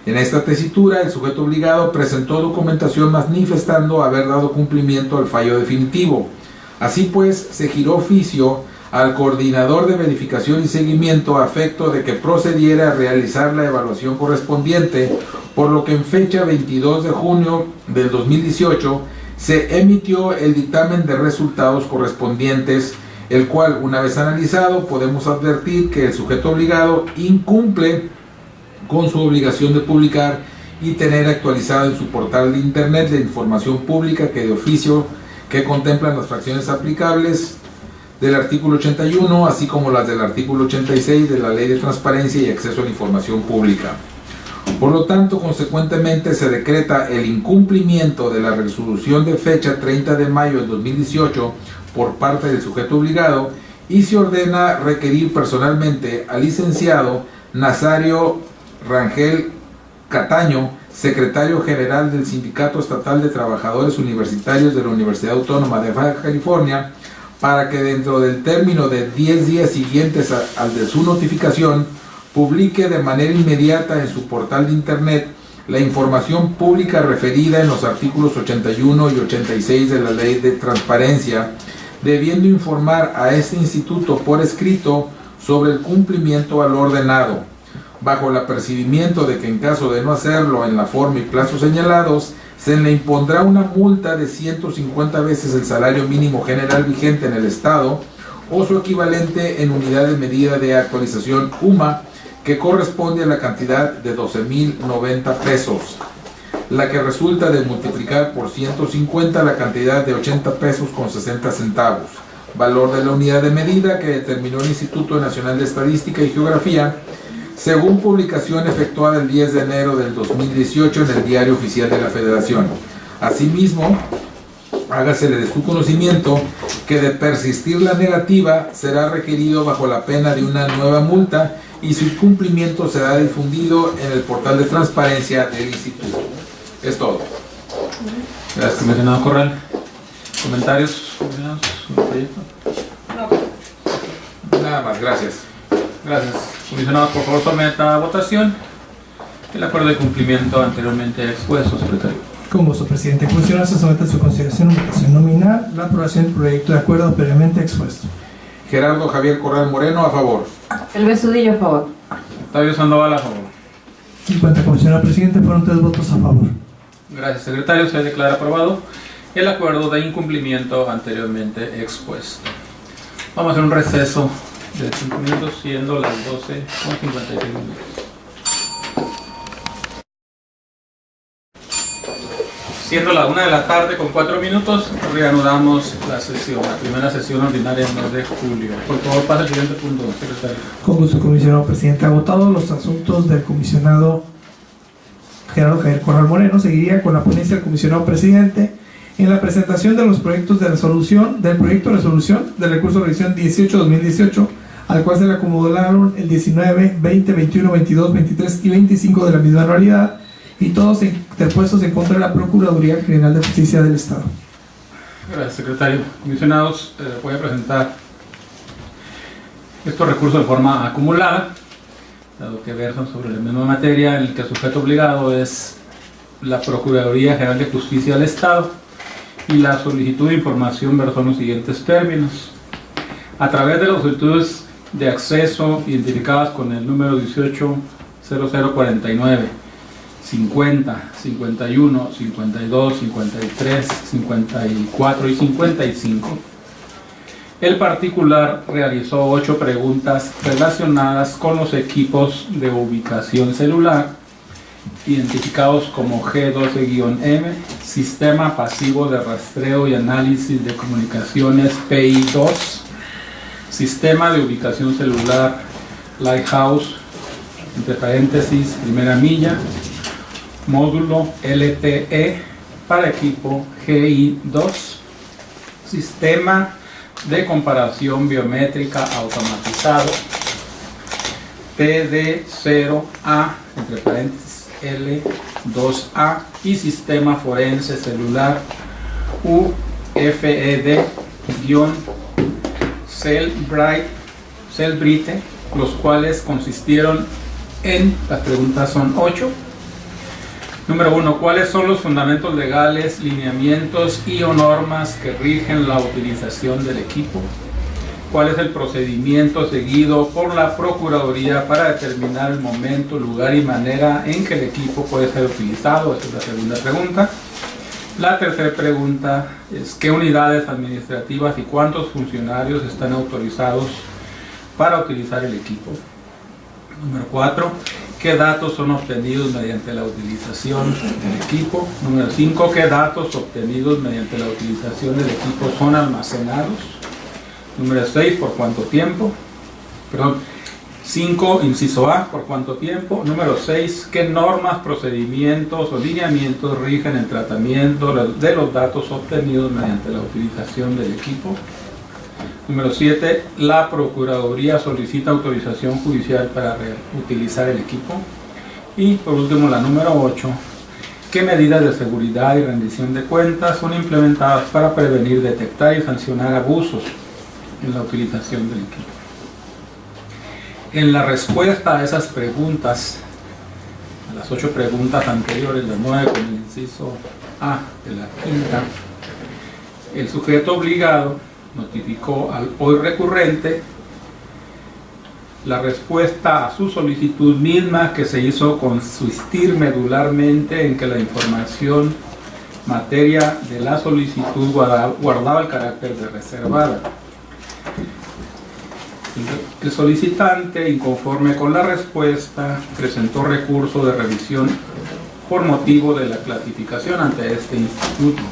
En esta tesitura, el sujeto obligado presentó documentación manifestando haber dado cumplimiento al fallo definitivo. Así pues, se giró oficio al coordinador de verificación y seguimiento a efecto de que procediera a realizar la evaluación correspondiente, por lo que en fecha 22 de junio del 2018 se emitió el dictamen de resultados correspondientes, el cual, una vez analizado, podemos advertir que el sujeto obligado incumple con su obligación de publicar y tener actualizada en su portal de internet la información pública que de oficio que contemplan las fracciones aplicables del artículo 81, así como las del artículo 86 de la Ley de Transparencia y Acceso a la Información Pública. Por lo tanto, consecuentemente, se decreta el incumplimiento de la resolución de fecha 30 de mayo del 2018 por parte del sujeto obligado y se ordena requerir personalmente al licenciado Nazario Rangel Cataño, secretario general del Sindicato Estatal de Trabajadores Universitarios de la Universidad Autónoma de Baja California, para que dentro del término de 10 días siguientes al de su notificación, publique de manera inmediata en su portal de internet la información pública referida en los artículos 81 y 86 de la Ley de Transparencia, debiendo informar a este instituto por escrito sobre el cumplimiento a lo ordenado, bajo el apercibimiento de que en caso de no hacerlo en la forma y plazos señalados, se le impondrá una multa de 150 veces el salario mínimo general vigente en el Estado o su equivalente en unidad de medida de actualización UMA, que corresponde a la cantidad de 12,090 pesos, la que resulta de multiplicar por 150 la cantidad de 80 pesos con 60 centavos, valor de la unidad de medida que determinó el Instituto Nacional de Estadística y Geografía, según publicación efectuada el 10 de enero del 2018 en el Diario Oficial de la Federación. Asimismo, hágasele de su conocimiento que de persistir la negativa será requerido bajo la pena de una nueva multa y su cumplimiento será difundido en el portal de transparencia del Instituto. Es todo.
Gracias, comisionado Corral. ¿Comentarios, comisionados?
Nada más, gracias.
Gracias. Comisionado, por favor, someta a votación el acuerdo de cumplimiento anteriormente expuesto, secretario.
Con gusto, presidente. Comisionado, se somete a su consideración en votación nominal la aprobación del proyecto de acuerdo previamente expuesto.
Gerardo Javier Corral Moreno, a favor.
El Bestudillo, a favor.
Octavio Sandoval, a favor.
50, comisionado presidente, fueron 3 votos a favor.
Gracias, secretario. Se declara aprobado el acuerdo de incumplimiento anteriormente expuesto. Vamos a hacer un receso de 5 minutos, siendo las 12:56 minutos. Siendo la 1 de la tarde con 4 minutos, reanudamos la sesión, la primera sesión ordinaria del mes de julio. Por favor, pasa al siguiente punto, secretario.
Con gusto, comisionado presidente. Agotados los asuntos del comisionado Gerardo Javier Corral Moreno, seguiría con la ponencia del comisionado presidente en la presentación de los proyectos de resolución, del proyecto de resolución del recurso de revisión 18-2018, al cual se le acumularon el 19, 20, 21, 22, 23 y 25 de la misma anualidad, y todos interpuestos en contra de la Procuraduría General de Justicia del Estado.
Gracias, secretario. Comisionados, voy a presentar estos recursos de forma acumulada, dado que versan sobre la misma materia, en el que el sujeto obligado es la Procuraduría General de Justicia del Estado, y la solicitud de información versó en los siguientes términos. A través de las solicitudes de acceso identificadas con el número 180049, 50, 51, 52, 53, 54 y 55, el particular realizó 8 preguntas relacionadas con los equipos de ubicación celular identificados como G12-M, Sistema Pasivo de Rastreo y Análisis de Comunicaciones PI2, Sistema de Ubicación Celular Lighthouse, entre paréntesis, primera milla, módulo LTE para equipo GI2, Sistema de Comparación Biométrica Automatizado PD0A, entre paréntesis L2A, y Sistema Forense Celular UFED-Cellbrite, los cuales consistieron en, las preguntas son 8. Número 1. ¿Cuáles son los fundamentos legales, lineamientos y o normas que rigen la utilización del equipo? ¿Cuál es el procedimiento seguido por la Procuraduría para determinar el momento, lugar y manera en que el equipo puede ser utilizado? Esa es la segunda pregunta. La tercera pregunta es: ¿qué unidades administrativas y cuántos funcionarios están autorizados para utilizar el equipo? Número 4. ¿Qué datos son obtenidos mediante la utilización del equipo? Número 5. ¿Qué datos obtenidos mediante la utilización del equipo son almacenados? Número 6. ¿Por cuánto tiempo? 5. Inciso A. ¿Por cuánto tiempo? Número 6. ¿Qué normas, procedimientos o lineamientos rigen el tratamiento de los datos obtenidos mediante la utilización del equipo? Número 7. La Procuraduría solicita autorización judicial para utilizar el equipo. Y por último, la número 8. ¿Qué medidas de seguridad y rendición de cuentas son implementadas para prevenir, detectar y sancionar abusos en la utilización del equipo. En la respuesta a esas preguntas, a las 8 preguntas anteriores, las 9 con el inciso A de la quinta, el sujeto obligado notificó al hoy recurrente la respuesta a su solicitud misma, que se hizo consistir medularmente en que la información materia de la solicitud guardaba el carácter de reservada. El solicitante, inconforme con la respuesta, presentó recurso de revisión por motivo de la clasificación ante este instituto.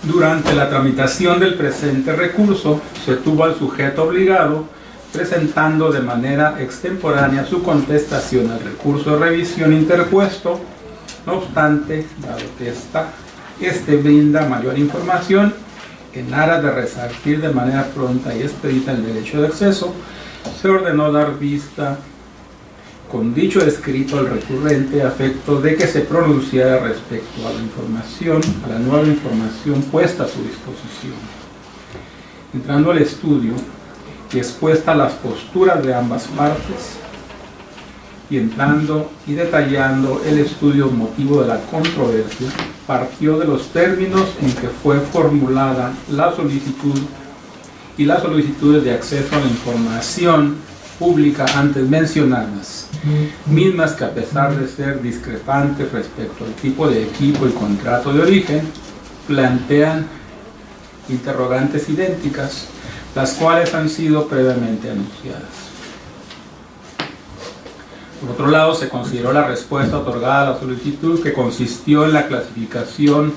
Durante la tramitación del presente recurso, se tuvo al sujeto obligado presentando de manera extemporánea su contestación al recurso de revisión interpuesto. No obstante, dado que este brinda mayor información en aras de resarcir de manera pronta y expedita el derecho de acceso, se ordenó dar vista con dicho escrito al recurrente a efecto de que se pronunciara respecto a la información, a la nueva información puesta a su disposición. Entrando al estudio y expuesta las posturas de ambas partes, y entrando y detallando el estudio motivo de la controversia, partió de los términos en que fue formulada la solicitud y las solicitudes de acceso a la información pública antes mencionadas, mismas que, a pesar de ser discrepantes respecto al tipo de equipo y contrato de origen, plantean interrogantes idénticas, las cuales han sido previamente anunciadas. Por otro lado, se consideró la respuesta otorgada a la solicitud, que consistió en la clasificación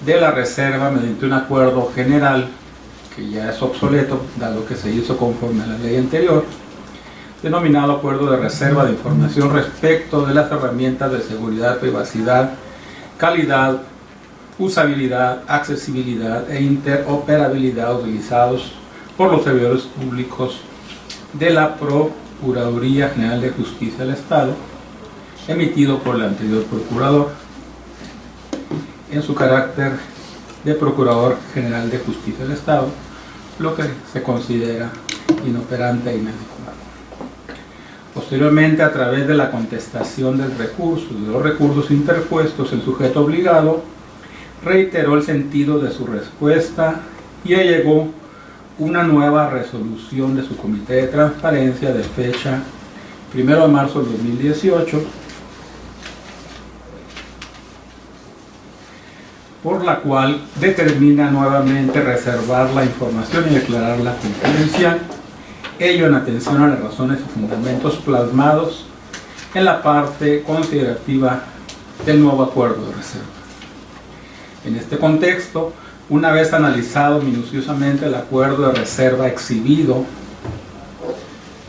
de la reserva mediante un acuerdo general, que ya es obsoleto, dado que se hizo conforme a la ley anterior, denominado Acuerdo de Reserva de Información respecto de las herramientas de seguridad, privacidad, calidad, usabilidad, accesibilidad e interoperabilidad utilizados por los servidores públicos de la Procuraduría General de Justicia del Estado, emitido por el anterior procurador en su carácter de Procurador General de Justicia del Estado, lo que se considera inoperante e inadecuado. Posteriormente, a través de la contestación del recurso y de los recursos interpuestos, el sujeto obligado reiteró el sentido de su respuesta y allegó una nueva resolución de su Comité de Transparencia de fecha 1 de marzo de 2018, por la cual determina nuevamente reservar la información y declararla confidencial, ello en atención a las razones y fundamentos plasmados en la parte considerativa del nuevo acuerdo de reserva. En este contexto, una vez analizado minuciosamente el acuerdo de reserva exhibido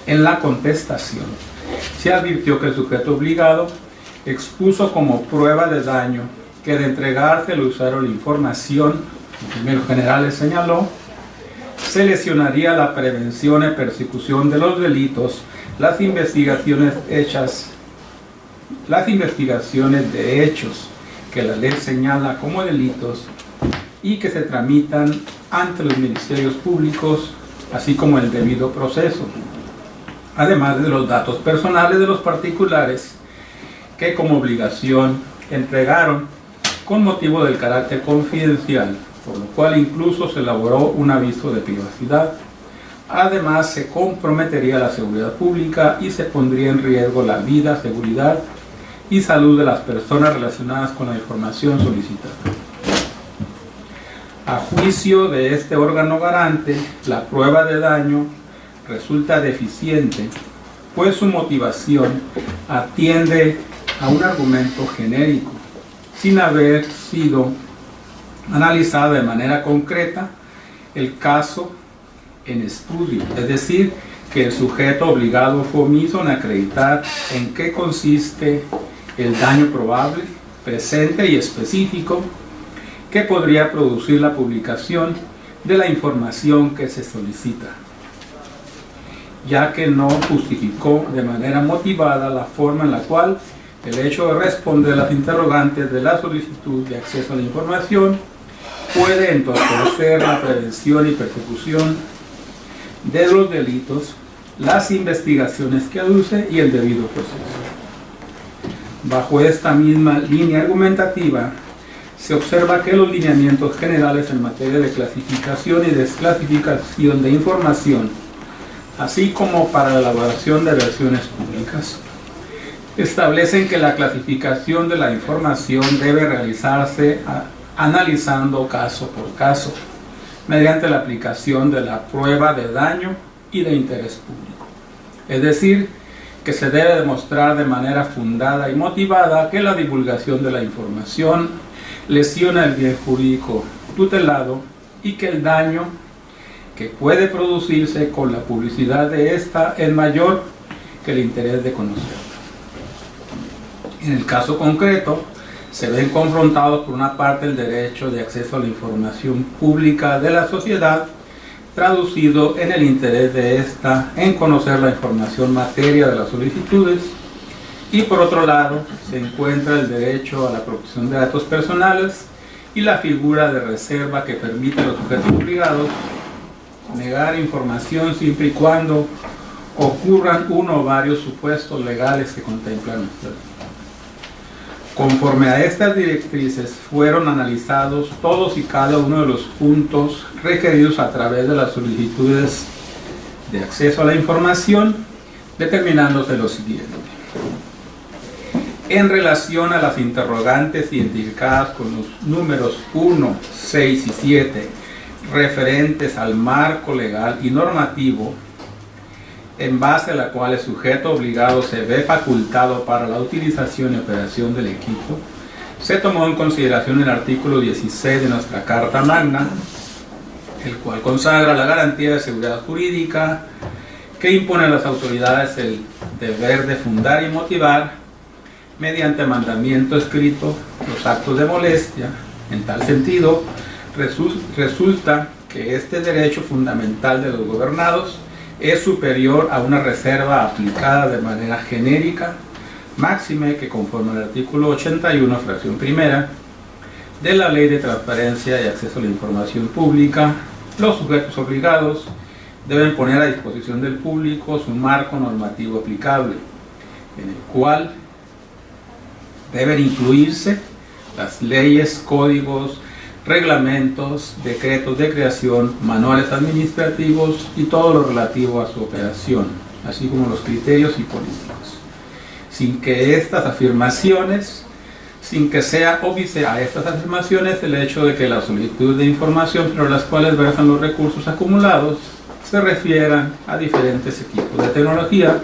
en la contestación, se advirtió que el sujeto obligado expuso como prueba de daño que de entregarse al usuario la información, en términos generales señaló, se lesionaría la prevención y persecución de los delitos, las investigaciones de hechos que la ley señala como delitos y que se tramitan ante los ministerios públicos, así como el debido proceso, además de los datos personales de los particulares que como obligación entregaron con motivo del carácter confidencial, por lo cual incluso se elaboró un aviso de privacidad. Además, se comprometería la seguridad pública y se pondría en riesgo la vida, seguridad y salud de las personas relacionadas con la información solicitada. A juicio de este órgano garante, la prueba de daño resulta deficiente, pues su motivación atiende a un argumento genérico, sin haber sido analizado de manera concreta el caso en estudio, es decir, que el sujeto obligado fue omiso en acreditar en qué consiste el daño probable, presente y específico que podría producir la publicación de la información que se solicita, ya que no justificó de manera motivada la forma en la cual el hecho de responder las interrogantes de la solicitud de acceso a la información puede entorpecer la prevención y persecución de los delitos, las investigaciones que aduce y el debido proceso. Bajo esta misma línea argumentativa, se observa que los lineamientos generales en materia de clasificación y desclasificación de información, así como para la elaboración de versiones públicas, establecen que la clasificación de la información debe realizarse analizando caso por caso, mediante la aplicación de la prueba de daño y de interés público. Es decir, que se debe demostrar de manera fundada y motivada que la divulgación de la información lesiona el bien jurídico tutelado y que el daño que puede producirse con la publicidad de esta es mayor que el interés de conocerla. En el caso concreto, se ven confrontados por una parte el derecho de acceso a la información pública de la sociedad, traducido en el interés de ésta en conocer la información materia de las solicitudes, y por otro lado se encuentra el derecho a la protección de datos personales y la figura de reserva que permite a los sujetos obligados negar información siempre y cuando ocurran uno o varios supuestos legales que contemplan esta ley. Conforme a estas directrices fueron analizados todos y cada uno de los puntos requeridos a través de las solicitudes de acceso a la información, determinándose lo siguiente. En relación a las interrogantes identificadas con los números 1, 6 y 7, referentes al marco legal y normativo, en base a la cual el sujeto obligado se ve facultado para la utilización y operación del equipo, se tomó en consideración el artículo 16 de nuestra Carta Magna, el cual consagra la garantía de seguridad jurídica que impone a las autoridades el deber de fundar y motivar mediante mandamiento escrito los actos de molestia. En tal sentido, resulta que este derecho fundamental de los gobernados es superior a una reserva aplicada de manera genérica, máxime que conforme al artículo 81, fracción primera, de la Ley de Transparencia y Acceso a la Información Pública, los sujetos obligados deben poner a disposición del público su marco normativo aplicable, en el cual deben incluirse las leyes, códigos, reglamentos, decretos de creación, manuales administrativos y todo lo relativo a su operación, así como los criterios y políticos, sin que sea óbice a estas afirmaciones el hecho de que la solicitud de información sobre las cuales versan los recursos acumulados se refieran a diferentes equipos de tecnología,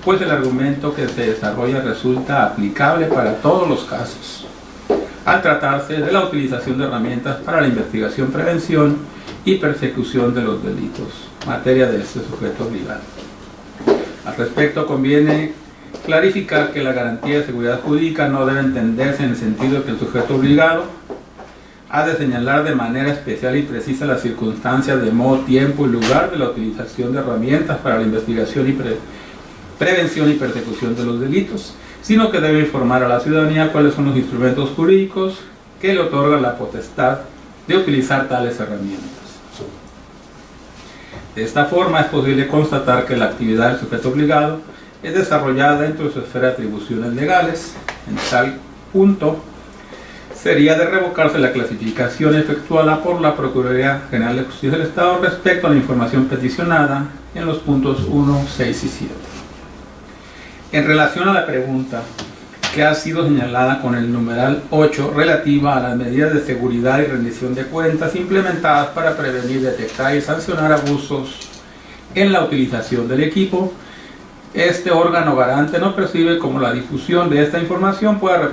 pues el argumento que se desarrolla resulta aplicable para todos los casos, al tratarse de la utilización de herramientas para la investigación, prevención y persecución de los delitos, materia de este sujeto obligado. Al respecto, conviene clarificar que la garantía de seguridad jurídica no debe entenderse en el sentido de que el sujeto obligado ha de señalar de manera especial y precisa las circunstancias de modo, tiempo y lugar de la utilización de herramientas para la investigación y prevención y persecución de los delitos, sino que debe informar a la ciudadanía cuáles son los instrumentos jurídicos que le otorgan la potestad de utilizar tales herramientas. De esta forma es posible constatar que la actividad del sujeto obligado es desarrollada dentro de su esfera de atribuciones legales. En tal punto sería de revocarse la clasificación efectuada por la Procuraduría General de Justicia del Estado respecto a la información peticionada en los puntos 1, 6 y 7. En relación a la pregunta que ha sido señalada con el numeral 8 relativa a las medidas de seguridad y rendición de cuentas implementadas para prevenir, detectar y sancionar abusos en la utilización del equipo, este órgano garante no percibe como la difusión de esta información pueda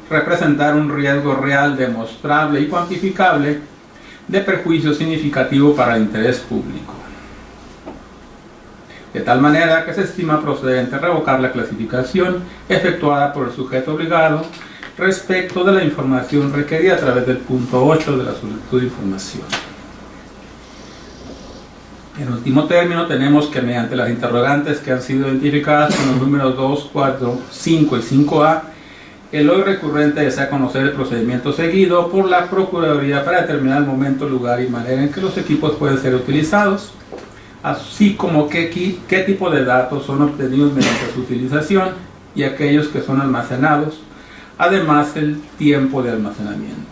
representar un riesgo real, demostrable y cuantificable de perjuicio significativo para el interés público. De tal manera que se estima procedente revocar la clasificación efectuada por el sujeto obligado respecto de la información requerida a través del punto 8 de la solicitud de información. En último término, tenemos que mediante las interrogantes que han sido identificadas con los números 2, 4, 5 y 5A, el hoy recurrente desea conocer el procedimiento seguido por la Procuraduría para determinar el momento, lugar y manera en que los equipos pueden ser utilizados, así como qué tipo de datos son obtenidos mediante su utilización y aquellos que son almacenados, además el tiempo de almacenamiento.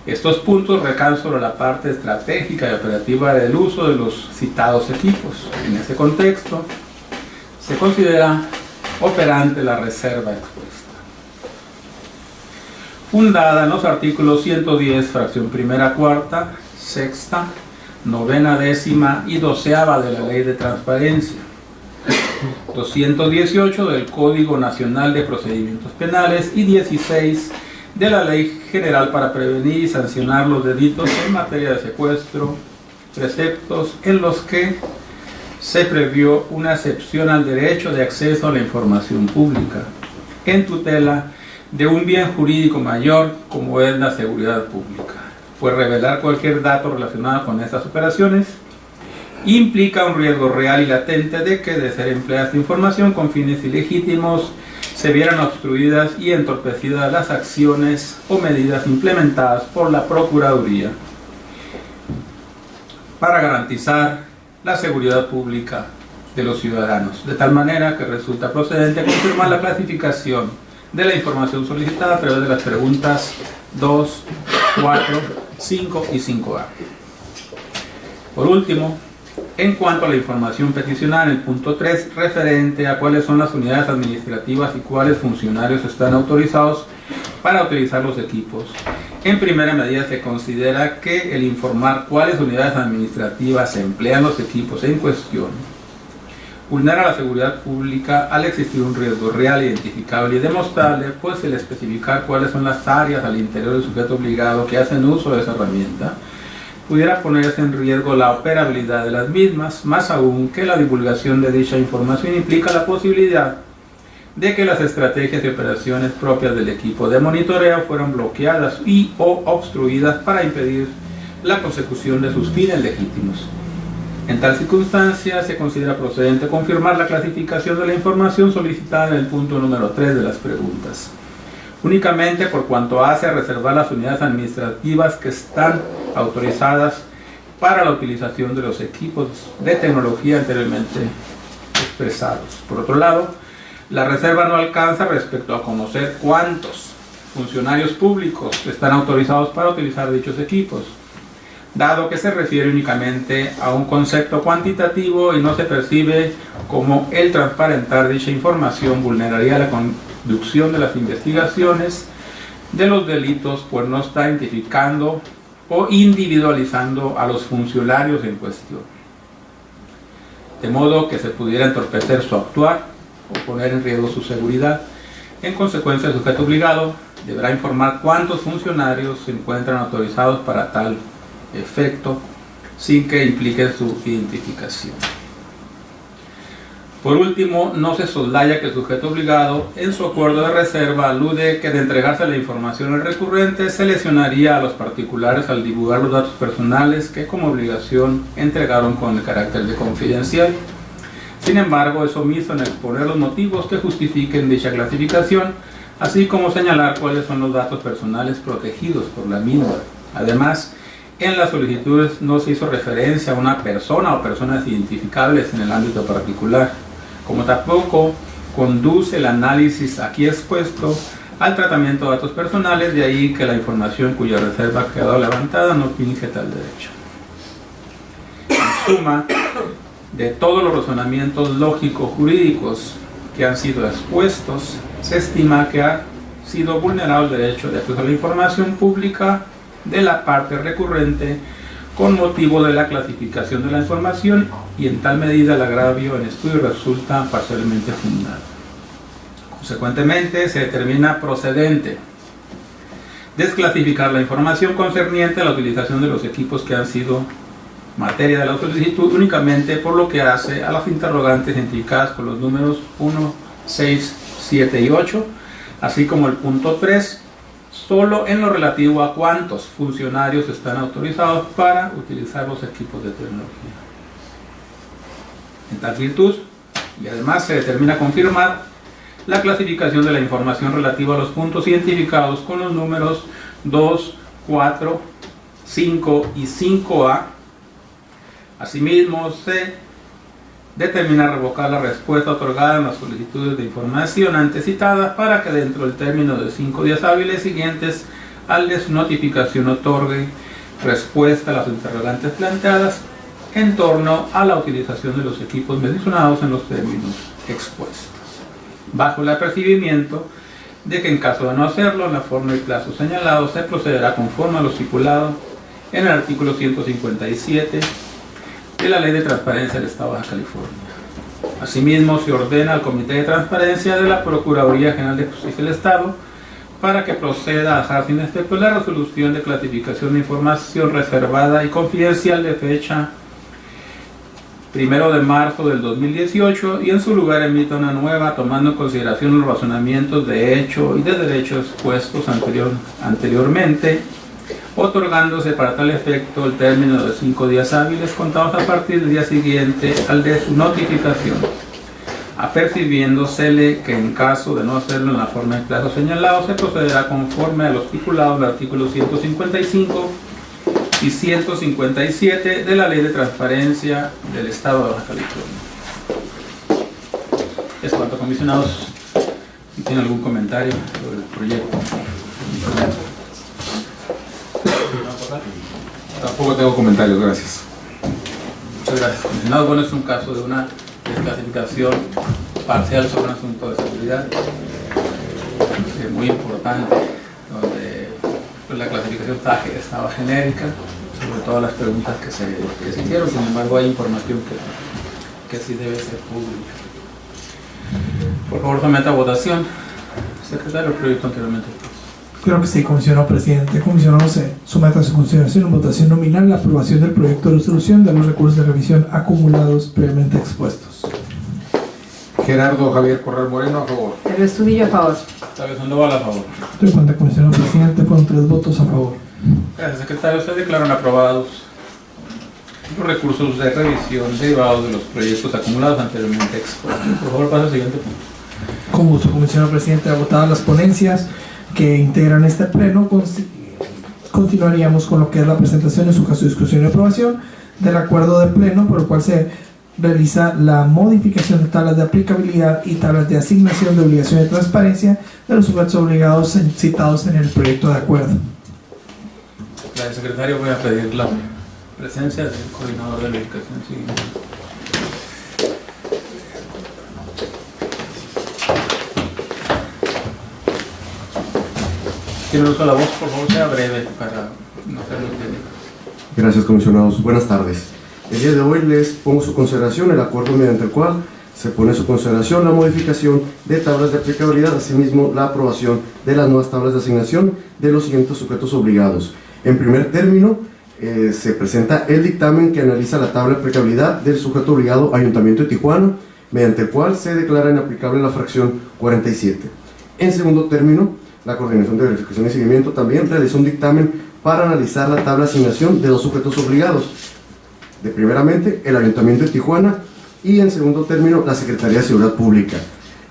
Estos puntos recaen sobre la parte estratégica y operativa del uso de los citados equipos. En ese contexto, se considera operante la reserva expuesta. Fundada en los artículos 110, fracción primera, cuarta, sexta, novena, décima y doceava de la Ley de Transparencia, 218 del Código Nacional de Procedimientos Penales y 16 de la Ley General para prevenir y sancionar los delitos en materia de secuestro, preceptos en los que se previó una excepción al derecho de acceso a la información pública, en tutela de un bien jurídico mayor como es la seguridad pública, pues revelar cualquier dato relacionado con estas operaciones implica un riesgo real y latente de que, de ser empleada esta información con fines ilegítimos, se vieran obstruidas y entorpecidas las acciones o medidas implementadas por la Procuraduría para garantizar la seguridad pública de los ciudadanos, de tal manera que resulta procedente confirmar la clasificación de la información solicitada a través de las preguntas 2, 4, 5 y 5A. Por último, en cuanto a la información peticionada en el punto 3, referente a cuáles son las unidades administrativas y cuáles funcionarios están autorizados para utilizar los equipos, en primera medida se considera que el informar cuáles unidades administrativas emplean los equipos en cuestión vulnera la seguridad pública al existir un riesgo real, identificable y demostrable, pues el especificar cuáles son las áreas al interior del sujeto obligado que hacen uso de esa herramienta pudiera ponerse en riesgo la operabilidad de las mismas, más aún que la divulgación de dicha información implica la posibilidad de que las estrategias y operaciones propias del equipo de monitoreo fueran bloqueadas y o obstruidas para impedir la consecución de sus fines legítimos. En tal circunstancia, se considera procedente confirmar la clasificación de la información solicitada en el punto número 3 de las preguntas, únicamente por cuanto hace a reservar las unidades administrativas que están autorizadas para la utilización de los equipos de tecnología anteriormente expresados. Por otro lado, la reserva no alcanza respecto a conocer cuántos funcionarios públicos están autorizados para utilizar dichos equipos, dado que se refiere únicamente a un concepto cuantitativo y no se percibe como el transparentar dicha información vulneraría la conducción de las investigaciones de los delitos, pues no está identificando o individualizando a los funcionarios en cuestión, de modo que se pudiera entorpecer su actuar o poner en riesgo su seguridad. En consecuencia, el sujeto obligado deberá informar cuántos funcionarios se encuentran autorizados para tal efecto, sin que implique su identificación. Por último, no se soslaya que el sujeto obligado en su acuerdo de reserva alude que de entregarse la información al recurrente se lesionaría a los particulares al divulgar los datos personales que como obligación entregaron con el carácter de confidencial. Sin embargo, es omiso en exponer los motivos que justifiquen dicha clasificación, así como señalar cuáles son los datos personales protegidos por la misma. Además, en las solicitudes no se hizo referencia a una persona o personas identificables en el ámbito particular, como tampoco conduce el análisis aquí expuesto al tratamiento de datos personales, de ahí que la información cuya reserva ha quedado levantada no finge tal derecho. En suma, de todos los razonamientos lógicos jurídicos que han sido expuestos, se estima que ha sido vulnerado el derecho de acceso a la información pública de la parte recurrente con motivo de la clasificación de la información y en tal medida el agravio en estudio resulta parcialmente fundado. Consecuentemente, se determina procedente desclasificar la información concerniente a la utilización de los equipos que han sido materia de la solicitud únicamente por lo que hace a las interrogantes identificadas con los números 1, 6, 7 y 8, así como el punto 3, solo en lo relativo a cuántos funcionarios están autorizados para utilizar los equipos de tecnología. En tal virtud, y además se determina confirmar la clasificación de la información relativa a los puntos identificados con los números 2, 4, 5 y 5A. Asimismo, se determina revocar la respuesta otorgada en las solicitudes de información antes citadas para que dentro del término de 5 días hábiles siguientes al de su notificación otorgue respuesta a las interrogantes planteadas en torno a la utilización de los equipos mencionados en los términos expuestos, bajo el apercibimiento de que en caso de no hacerlo en la forma y plazo señalados se procederá conforme a lo estipulado en el artículo 157 de la Ley de Transparencia del Estado de Baja California. Asimismo, se ordena al Comité de Transparencia de la Procuraduría General de Justicia del Estado para que proceda a dejar sin efecto la resolución de clasificación de información reservada y confidencial de fecha 1 de marzo del 2018 y en su lugar emita una nueva tomando en consideración los razonamientos de hecho y de derecho expuestos anteriormente, otorgándose para tal efecto el término de 5 días hábiles contados a partir del día siguiente al de su notificación, apercibiéndosele que en caso de no hacerlo en la forma y plazo señalado se procederá conforme a lo estipulado en el artículo 155 y 157 de la Ley de Transparencia del Estado de Baja California. Es cuanto, comisionados. Si tienen algún comentario sobre el proyecto.
Tampoco tengo comentarios, gracias.
Muchas gracias, comisionados. Bueno, es un caso de una desclasificación parcial sobre un asunto de seguridad muy importante, donde pues, la clasificación estaba genérica sobre todas las preguntas que se hicieron. Sin embargo, hay información que sí debe ser pública. Por favor, someta a votación. Secretario, el proyecto anteriormente.
Creo que sí, comisionado presidente. Comisionado, se somete a su consideración en votación nominal la aprobación del proyecto de resolución de los recursos de revisión acumulados previamente expuestos.
Gerardo Javier Corral Moreno, a favor.
El Estudillo a favor.
Octavio Sandoval, a favor.
De cuenta, comisionado presidente, fueron 3 votos a favor.
Gracias, secretario. Se declaran aprobados los recursos de revisión derivados de los proyectos acumulados anteriormente expuestos. Por favor, pasa al siguiente punto.
Con gusto, comisionado presidente, agotadas las ponencias que integran este pleno, continuaríamos con lo que es la presentación en su caso de discusión y aprobación del acuerdo de pleno por el cual se realiza la modificación de tablas de aplicabilidad y tablas de asignación de obligación de transparencia de los sujetos obligados citados en el proyecto de acuerdo.
Gracias, secretario. Voy a pedir la presencia del coordinador de verificación siguiente. Tiene uso de la voz, por favor, sea breve para no hacerlo técnico.
Gracias, comisionados. Buenas tardes. El día de hoy les pongo a su consideración el acuerdo mediante el cual se pone a su consideración la modificación de tablas de aplicabilidad, asimismo la aprobación de las nuevas tablas de asignación de los siguientes sujetos obligados. En primer término, se presenta el dictamen que analiza la tabla de aplicabilidad del sujeto obligado Ayuntamiento de Tijuana, mediante el cual se declara inaplicable la fracción 47. En segundo término, la Coordinación de Verificación y Seguimiento también realizó un dictamen para analizar la tabla de asignación de 2 sujetos obligados. De primeramente, el Ayuntamiento de Tijuana y en segundo término, la Secretaría de Seguridad Pública.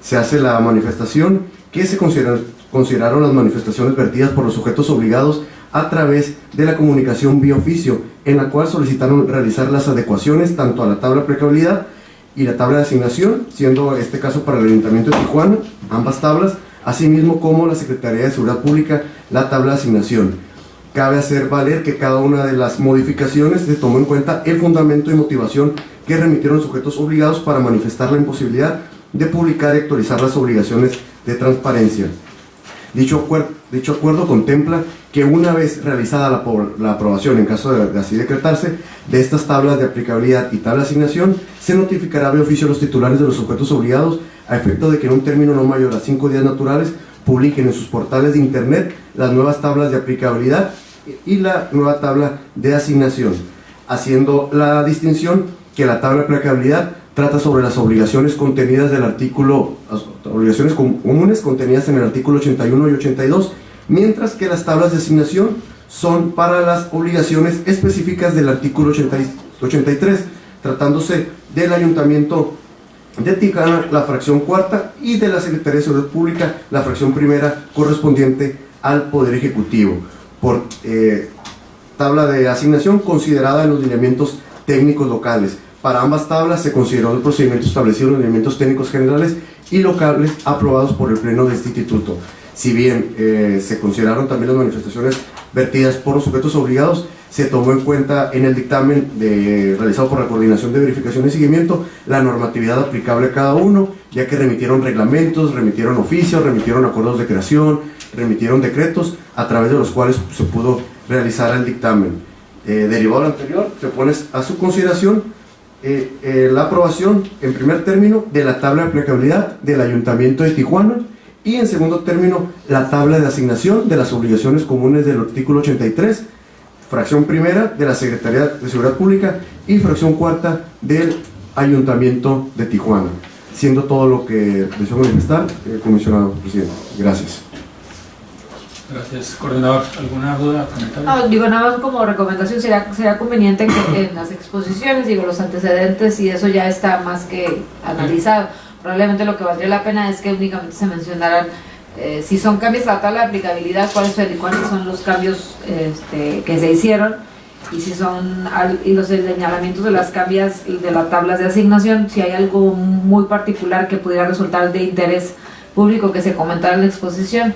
Se hace la manifestación que se consideraron las manifestaciones vertidas por los sujetos obligados a través de la comunicación vía oficio, en la cual solicitaron realizar las adecuaciones tanto a la tabla de aplicabilidad y la tabla de asignación, siendo este caso para el Ayuntamiento de Tijuana, ambas tablas, asimismo como la Secretaría de Seguridad Pública, la tabla de asignación. Cabe hacer valer que cada una de las modificaciones se tomó en cuenta el fundamento y motivación que remitieron los sujetos obligados para manifestar la imposibilidad de publicar y actualizar las obligaciones de transparencia. Dicho acuerdo contempla que una vez realizada la aprobación, en caso de así decretarse, de estas tablas de aplicabilidad y tabla de asignación, se notificará de oficio a los titulares de los sujetos obligados a efecto de que en un término no mayor a 5 días naturales publiquen en sus portales de internet las nuevas tablas de aplicabilidad y la nueva tabla de asignación, haciendo la distinción que la tabla de aplicabilidad trata sobre las obligaciones contenidas del artículo, las obligaciones comunes contenidas en el artículo 81 y 82, mientras que las tablas de asignación son para las obligaciones específicas del artículo 83, tratándose del Ayuntamiento de Tijuana la fracción cuarta y de la Secretaría de Seguridad Pública la fracción primera correspondiente al Poder Ejecutivo, por tabla de asignación considerada en los lineamientos técnicos locales. Para ambas tablas se consideró el procedimiento establecido en los lineamientos técnicos generales y locales aprobados por el Pleno de este instituto. Si bien se consideraron también las manifestaciones vertidas por los sujetos obligados, se tomó en cuenta en el dictamen realizado por la Coordinación de Verificación y Seguimiento la normatividad aplicable a cada uno, ya que remitieron reglamentos, remitieron oficios, remitieron acuerdos de creación, remitieron decretos, a través de los cuales se pudo realizar el dictamen. Derivado de lo anterior, se pone a su consideración la aprobación, en primer término, de la tabla de aplicabilidad del Ayuntamiento de Tijuana, y en segundo término, la tabla de asignación de las obligaciones comunes del artículo 83, fracción primera de la Secretaría de Seguridad Pública y fracción cuarta del Ayuntamiento de Tijuana. Siendo todo lo que deseo manifestar, comisionado presidente. Gracias.
Gracias, coordinador. ¿Alguna duda, comentario?
No, digo, nada más como recomendación, sería conveniente que en las exposiciones, digo, los antecedentes y eso ya está más que analizado. Probablemente lo que valdría la pena es que únicamente se mencionaran si son cambios a la tabla de aplicabilidad, cuáles son los cambios que se hicieron, y si son y los señalamientos de las cambios de las tablas de asignación, si hay algo muy particular que pudiera resultar de interés público que se comentara en la exposición,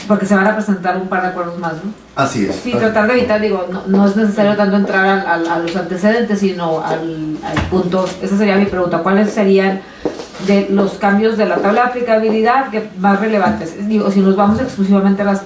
porque se van a presentar un par de acuerdos más, ¿no?
Así es.
Sí, tratar de evitar, digo, no es necesario tanto entrar a los antecedentes, sino al punto. Esa sería mi pregunta: ¿cuáles serían de los cambios de la tabla de aplicabilidad que más relevantes? Digo, si nos vamos exclusivamente a las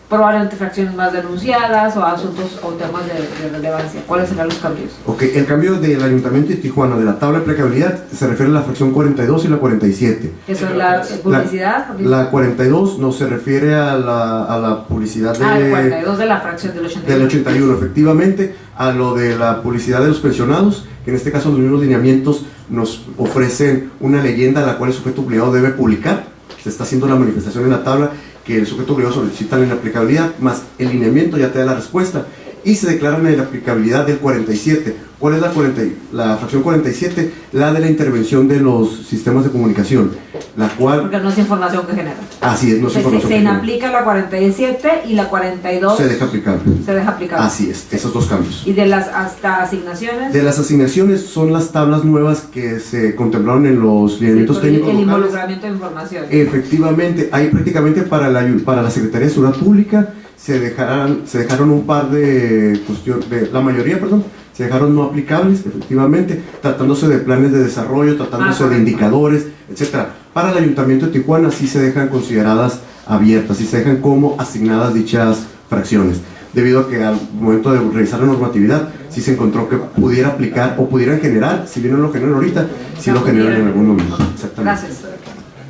probablemente fracciones más denunciadas o asuntos o temas de relevancia, ¿cuáles serán los cambios?
Ok, el cambio del Ayuntamiento de Tijuana de la tabla de aplicabilidad se refiere a la fracción 42 y la 47.
¿Que son la publicidad?
La 42 no se refiere a la publicidad de...
el 42 de la fracción del 81.
Del 81, efectivamente, a lo de la publicidad de los pensionados, que en este caso los mismos lineamientos nos ofrecen una leyenda a la cual el sujeto obligado debe publicar. Se está haciendo la manifestación en la tabla que el sujeto obligado solicita la inaplicabilidad, más el lineamiento ya te da la respuesta, y se declara la inaplicabilidad del 47. ¿Cuál es la fracción 47? La de la intervención de los sistemas de comunicación, la cual...
Porque no es información que genera.
Así es, no es información
se
que genera.
inaplica la 47 y la 42
se deja aplicar.
Se deja aplicar.
Así es, esos dos cambios.
¿Y de las hasta asignaciones?
De las asignaciones son las tablas nuevas que se contemplaron en los lineamientos técnicos
el
locales.
involucramiento de información.
Efectivamente, ahí prácticamente para la Secretaría de Seguridad Pública se dejaron un par de cuestiones, la mayoría, perdón, se dejaron no aplicables, efectivamente, tratándose de planes de desarrollo, tratándose de indicadores, etcétera. Para el Ayuntamiento de Tijuana sí se dejan consideradas abiertas, sí se dejan como asignadas dichas fracciones, debido a que al momento de revisar la normatividad sí se encontró que pudiera aplicar o pudieran generar, si bien no lo generan ahorita, sí lo generan en algún momento. Exactamente.
Gracias.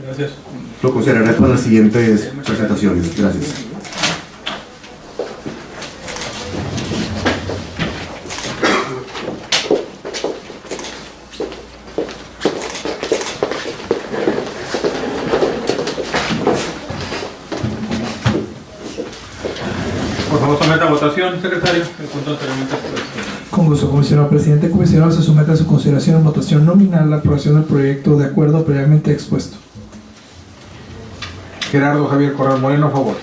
Gracias.
Lo consideraré para las siguientes presentaciones. Gracias.
Por favor, someta a votación, secretario, el punto anteriormente expuesto.
Con gusto, comisionado presidente. Comisionado, se somete a su consideración en votación nominal la aprobación del proyecto de acuerdo previamente expuesto.
Gerardo Javier Corral Moreno, a favor.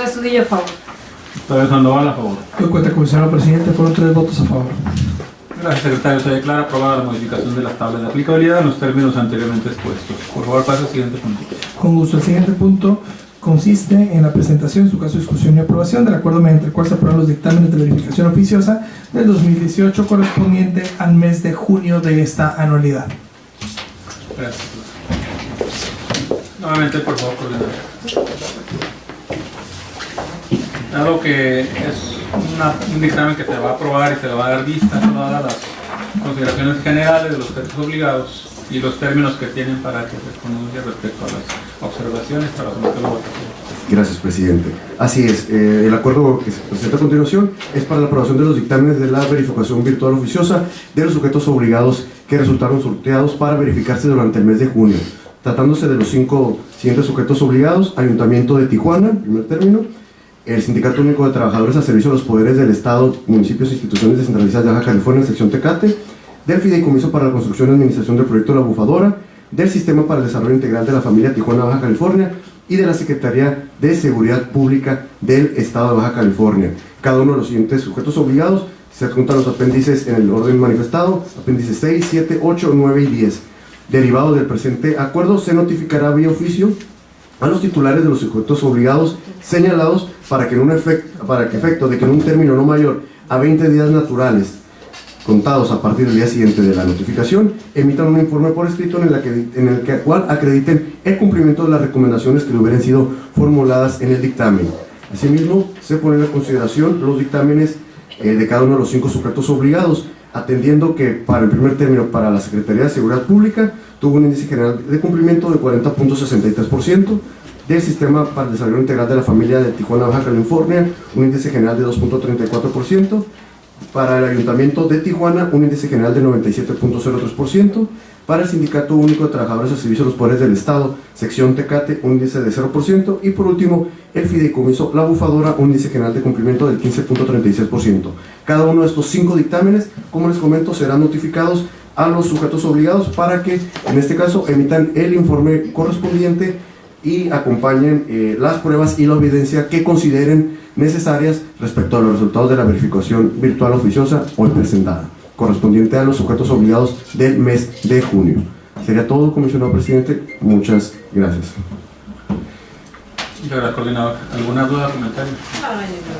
Estudillo, a favor.
Octavio Sandoval, a favor.
Doy cuenta, comisionado presidente, fueron 3 votos a favor.
Gracias, secretario. Se declara aprobada la modificación de las tablas de aplicabilidad en los términos anteriormente expuestos. Por favor, pase al siguiente punto.
Con gusto, el siguiente punto consiste en la presentación, en su caso discusión y aprobación del acuerdo mediante el cual se aprueban los dictámenes de verificación oficiosa del 2018 correspondiente al mes de junio de esta anualidad.
Gracias. Nuevamente, por favor, coordinador. Dado que es un dictamen que se va a aprobar y se le va a dar vista a las consideraciones generales de los textos obligados y los términos que tienen para que se pronuncie respecto a las observaciones para someter la votación.
Gracias, presidente. Así es, el acuerdo que se presenta a continuación es para la aprobación de los dictámenes de la verificación virtual oficiosa de los sujetos obligados que resultaron sorteados para verificarse durante el mes de junio. Tratándose de los 5 siguientes sujetos obligados: Ayuntamiento de Tijuana, en primer término, el Sindicato Único de Trabajadores al Servicio de los Poderes del Estado, Municipios e Instituciones Descentralizadas de Baja California, sección Tecate, del Fideicomiso para la Construcción y Administración del Proyecto La Bufadora, del Sistema para el Desarrollo Integral de la Familia Tijuana, Baja California, y de la Secretaría de Seguridad Pública del Estado de Baja California. Cada uno de los siguientes sujetos obligados se adjuntan los apéndices en el orden manifestado, apéndices 6, 7, 8, 9 y 10. Derivado del presente acuerdo, se notificará vía oficio a los titulares de los sujetos obligados señalados para que efecto de que en un término no mayor a 20 días naturales contados a partir del día siguiente de la notificación, emitan un informe por escrito en el cual acrediten el cumplimiento de las recomendaciones que le hubieran sido formuladas en el dictamen. Asimismo, se ponen a consideración los dictámenes de cada uno de los 5 sujetos obligados, atendiendo que para el primer término para la Secretaría de Seguridad Pública tuvo un índice general de cumplimiento de 40.63%, del Sistema para el Desarrollo Integral de la Familia de Tijuana, Baja California, un índice general de 2.34%, para el Ayuntamiento de Tijuana, un índice general de 97.03%, para el Sindicato Único de Trabajadores al Servicio de los Poderes del Estado, sección Tecate, un índice de 0%, y por último, el Fideicomiso La Bufadora, un índice general de cumplimiento del 15.36%. Cada uno de estos 5 dictámenes, como les comento, serán notificados a los sujetos obligados para que, en este caso, emitan el informe correspondiente y acompañen las pruebas y la evidencia que consideren necesarias respecto a los resultados de la verificación virtual oficiosa o presentada, correspondiente a los sujetos obligados del mes de junio. Sería todo, comisionado presidente. Muchas gracias.
Muchas gracias, coordinador. ¿Alguna duda o comentario?
No, no hay ninguna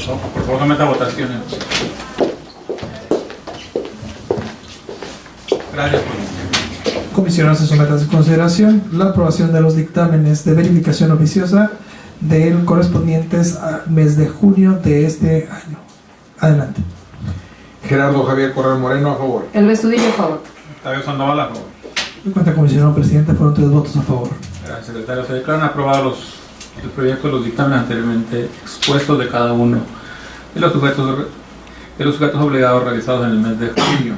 duda.
Por favor, someta a votaciones. Gracias.
Comisionado, se somete a su consideración la aprobación de los dictámenes de verificación oficiosa del correspondientes al mes de junio de este año. Adelante.
Gerardo Javier Corral Moreno, a favor.
El Estudillo, a favor.
Octavio Sandoval, a favor.
En cuenta, comisionado presidente, fueron 3 votos a favor.
Gracias, secretario. Se declaran aprobados el proyecto de los dictámenes anteriormente expuestos de cada uno de los sujetos obligados realizados en el mes de junio.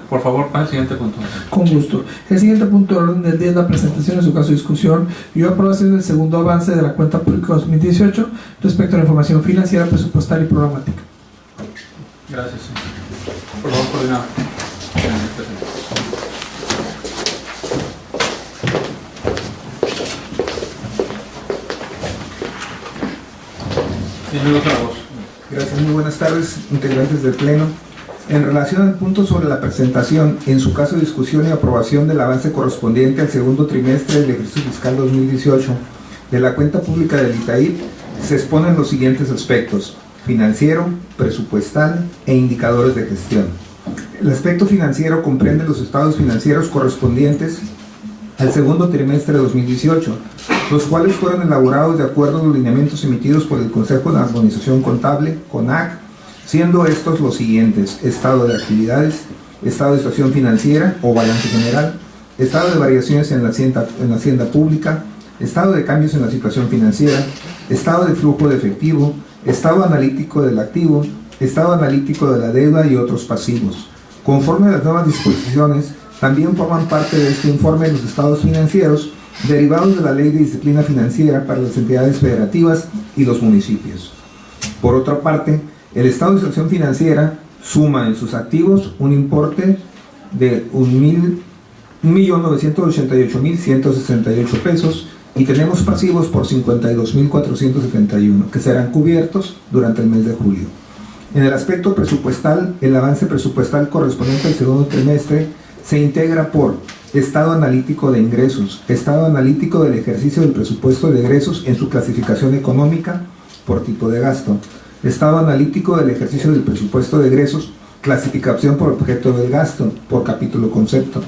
Por favor, pase al siguiente punto.
Con gusto. El siguiente punto de orden del día es la presentación, en su caso discusión y aprobación del segundo avance de la cuenta pública 2018 respecto a la información financiera, presupuestal y programática.
Gracias. Por favor, coordinador. Tiene otra voz.
Gracias, muy buenas tardes, integrantes del Pleno. En relación al punto sobre la presentación, en su caso discusión y aprobación del avance correspondiente al segundo trimestre del ejercicio fiscal 2018 de la cuenta pública del ITAIP, se exponen los siguientes aspectos: financiero, presupuestal e indicadores de gestión. El aspecto financiero comprende los estados financieros correspondientes al segundo trimestre de 2018, los cuales fueron elaborados de acuerdo a los lineamientos emitidos por el Consejo de Armonización Contable, CONAC, siendo estos los siguientes: estado de actividades, estado de situación financiera o balance general, estado de variaciones en la hacienda pública, estado de cambios en la situación financiera, estado de flujo de efectivo, estado analítico del activo, estado analítico de la deuda y otros pasivos. Conforme a las nuevas disposiciones, también forman parte de este informe los estados financieros derivados de la Ley de Disciplina Financiera para las entidades federativas y los municipios. Por otra parte, el estado de situación financiera suma en sus activos un importe de 1.988.168 pesos y tenemos pasivos por 52.471 que serán cubiertos durante el mes de julio. En el aspecto presupuestal, el avance presupuestal correspondiente al segundo trimestre se integra por estado analítico de ingresos, estado analítico del ejercicio del presupuesto de egresos en su clasificación económica por tipo de gasto, estado analítico del ejercicio del presupuesto de egresos, clasificación por objeto del gasto, por capítulo concepto,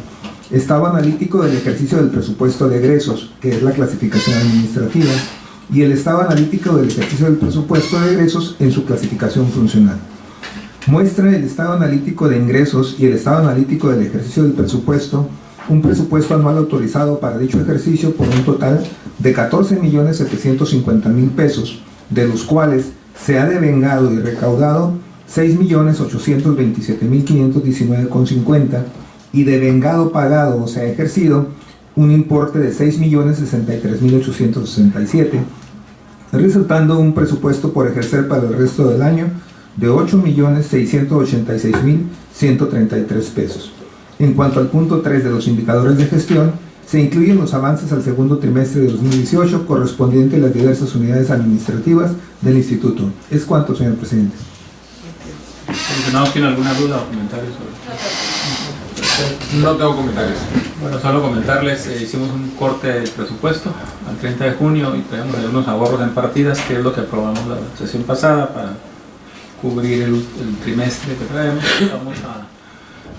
estado analítico del ejercicio del presupuesto de egresos, que es la clasificación administrativa, y el estado analítico del ejercicio del presupuesto de egresos en su clasificación funcional. Muestra el estado analítico de ingresos y el estado analítico del ejercicio del presupuesto, un presupuesto anual autorizado para dicho ejercicio por un total de 14.750.000 pesos, de los cuales se ha devengado y recaudado 6.827.519,50 y devengado pagado, o sea ejercido, un importe de 6.063.867, resultando un presupuesto por ejercer para el resto del año de 8.686.133 pesos. En cuanto al punto 3 de los indicadores de gestión, se incluyen los avances al segundo trimestre de 2018 correspondiente a las diversas unidades administrativas del Instituto. ¿Es cuánto, señor presidente?
¿Comisionados tiene alguna duda o comentario sobre esto?
No tengo comentarios.
Bueno, solo comentarles, hicimos un corte del presupuesto al 30 de junio y tenemos algunos ahorros en partidas, que es lo que aprobamos la sesión pasada para cubrir el trimestre que traemos. Vamos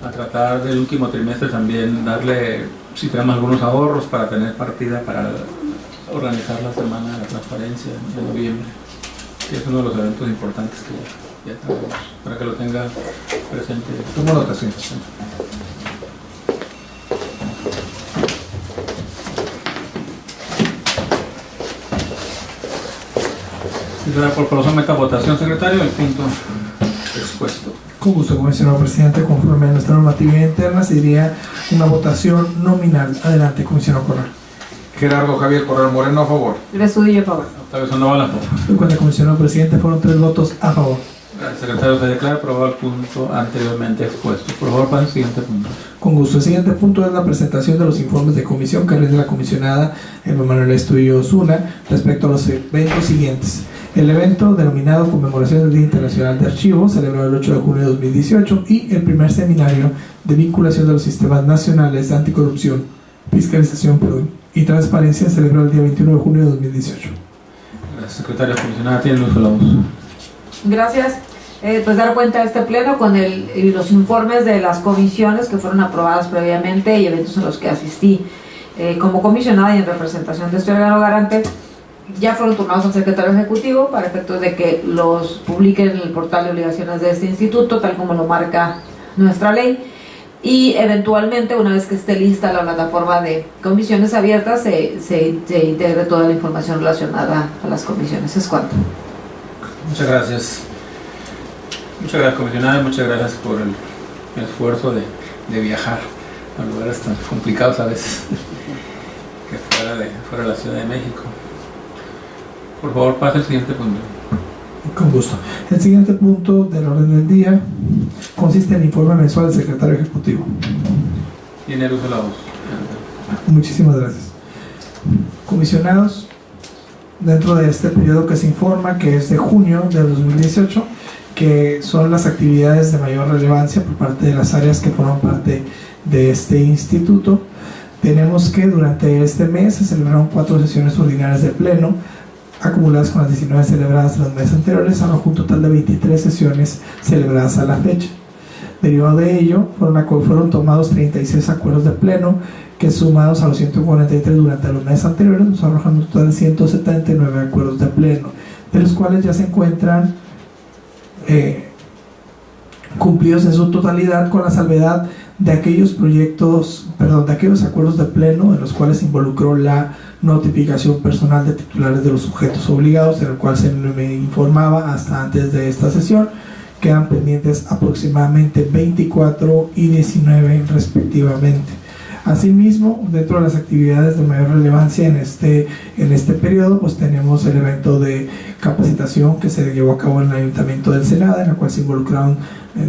a tratar del último trimestre también darle, si tenemos algunos ahorros, para tener partida para organizar la Semana de la Transparencia de noviembre, que es uno de los eventos importantes que ya tenemos, para que lo tenga presente.
Tomo nota, señor.
Si será por someta a votación, secretario, el punto expuesto.
Con gusto, comisionado presidente. Conforme a nuestra normativa interna, sería una votación nominal. Adelante, comisionado Corral.
Gerardo Javier Corral Moreno, a favor.
Grezudillo, a favor.
Octavio Sandoval, a favor.
En cuenta, comisionado presidente, fueron 3 votos a favor.
El secretario se declara aprobado el punto anteriormente expuesto. Por favor, para el siguiente punto.
Con gusto. El siguiente punto es la presentación de los informes de comisión que rinde la comisionada Manuela Estudillo Osuna respecto a los eventos siguientes. El evento denominado Conmemoración del Día Internacional de Archivos, celebrado el 8 de junio de 2018, y el primer seminario de vinculación de los sistemas nacionales de anticorrupción, fiscalización y transparencia, celebrado el día 21 de junio de 2018.
La secretaria comisionada tiene el uso de la voz.
Gracias. Pues dar cuenta de este pleno con los informes de las comisiones que fueron aprobadas previamente y eventos en los que asistí como comisionada y en representación de este órgano garante. Ya fueron turnados al secretario ejecutivo para efectos de que los publiquen en el portal de obligaciones de este instituto, tal como lo marca nuestra ley, y eventualmente, una vez que esté lista la plataforma de comisiones abiertas, se integre toda la información relacionada a las comisiones. Es cuanto.
Muchas gracias. Muchas gracias, comisionada, y muchas gracias por el esfuerzo de viajar a lugares tan complicados a veces que fuera de la Ciudad de México. Por favor, pase al siguiente punto.
Con gusto. El siguiente punto del orden del día consiste en el informe mensual del secretario ejecutivo.
Tiene el uso de la voz.
Muchísimas gracias. Comisionados, dentro de este periodo que se informa, que es de junio de 2018, que son las actividades de mayor relevancia por parte de las áreas que forman parte de este instituto, tenemos que durante este mes se celebraron 4 sesiones ordinarias de pleno, acumuladas con las 19 celebradas los meses anteriores, arrojó un total de 23 sesiones celebradas a la fecha. Derivado de ello, fueron tomados 36 acuerdos de pleno, que sumados a los 143 durante los meses anteriores, nos arrojan un total de 179 acuerdos de pleno, de los cuales ya se encuentran cumplidos en su totalidad, con la salvedad de aquellos acuerdos de pleno en los cuales se involucró la notificación personal de titulares de los sujetos obligados, en el cual se me informaba hasta antes de esta sesión. Quedan pendientes aproximadamente 24 y 19 respectivamente. Asimismo, dentro de las actividades de mayor relevancia en este periodo, pues tenemos el evento de capacitación que se llevó a cabo en el Ayuntamiento del Senada, en la cual se involucraron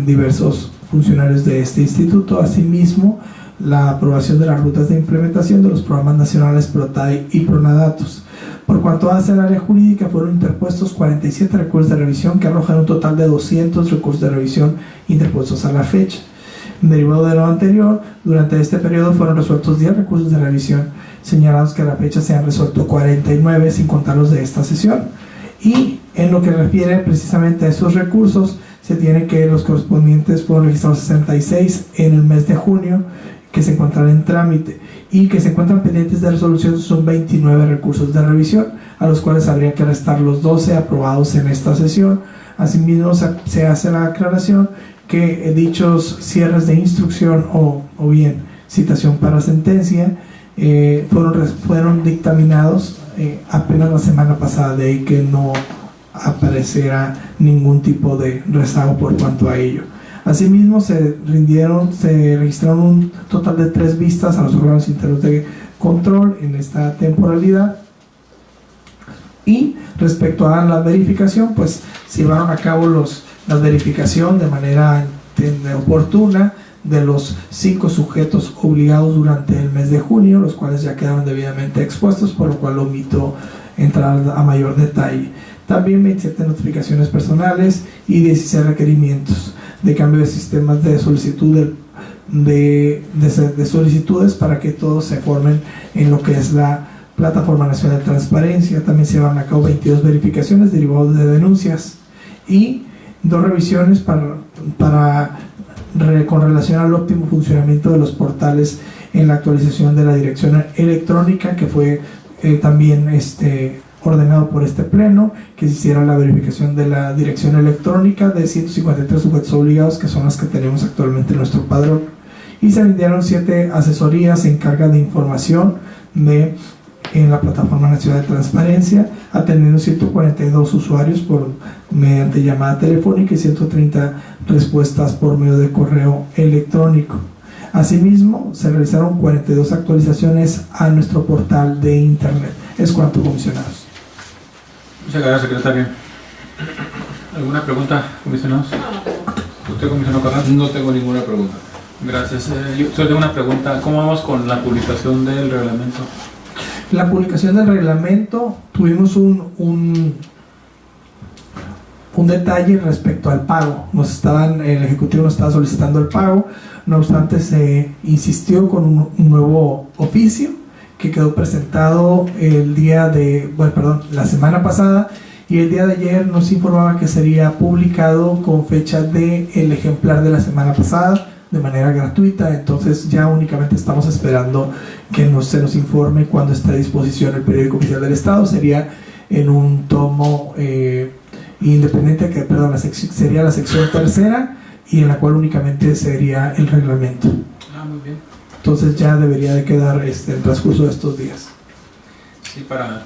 diversos funcionarios de este instituto. Asimismo, la aprobación de las rutas de implementación de los programas nacionales PROTAI y PRONADATOS. Por cuanto hace al área jurídica, fueron interpuestos 47 recursos de revisión que arrojan un total de 200 recursos de revisión interpuestos a la fecha. Derivado de lo anterior, durante este periodo fueron resueltos 10 recursos de revisión, señalados que a la fecha se han resuelto 49 sin contar los de esta sesión. Y en lo que refiere precisamente a esos recursos, se tiene que los correspondientes fueron registrados 66 en el mes de junio, que se encuentran en trámite, y que se encuentran pendientes de resolución son 29 recursos de revisión, a los cuales habría que restar los 12 aprobados en esta sesión. Asimismo, se hace la aclaración que dichos cierres de instrucción o bien citación para sentencia fueron dictaminados apenas la semana pasada, de ahí que no aparecerá ningún tipo de rezago por cuanto a ello. Asimismo, se registraron un total de 3 vistas a los órganos internos de control en esta temporalidad. Y respecto a la verificación, pues se llevaron a cabo la verificación de manera oportuna de los 5 sujetos obligados durante el mes de junio, los cuales ya quedaron debidamente expuestos, por lo cual omito entrar a mayor detalle. También 27 notificaciones personales y 16 requerimientos de cambio de sistemas de solicitud de solicitudes para que todos se formen en lo que es la Plataforma Nacional de Transparencia. También se van a cabo 22 verificaciones derivadas de denuncias y 2 revisiones con relación al óptimo funcionamiento de los portales en la actualización de la dirección electrónica, que fue también ordenado por este pleno, que se hiciera la verificación de la dirección electrónica de 153 sujetos obligados, que son las que tenemos actualmente en nuestro padrón, y se enviaron 7 asesorías en carga de información en la Plataforma Nacional de Transparencia, atendiendo 142 usuarios mediante llamada telefónica y 130 respuestas por medio de correo electrónico. Asimismo, se realizaron 42 actualizaciones a nuestro portal de internet. Es cuanto, comisionados.
Muchas gracias, secretario. ¿Alguna pregunta, comisionados? ¿Usted, comisionado Carranza?
No tengo ninguna pregunta.
Gracias. Yo solo tengo una pregunta. ¿Cómo vamos con la publicación del reglamento?
La publicación del reglamento, tuvimos un detalle respecto al pago. El Ejecutivo nos estaba solicitando el pago, no obstante se insistió con un nuevo oficio que quedó presentado la semana pasada, y el día de ayer nos informaba que sería publicado con fecha del ejemplar de la semana pasada de manera gratuita. Entonces ya únicamente estamos esperando que se nos informe cuando esté a disposición el periódico oficial del Estado. Sería en un tomo independiente, sería la sección tercera, y en la cual únicamente sería el reglamento.
Muy bien.
Entonces ya debería de quedar el transcurso de estos días.
Sí, para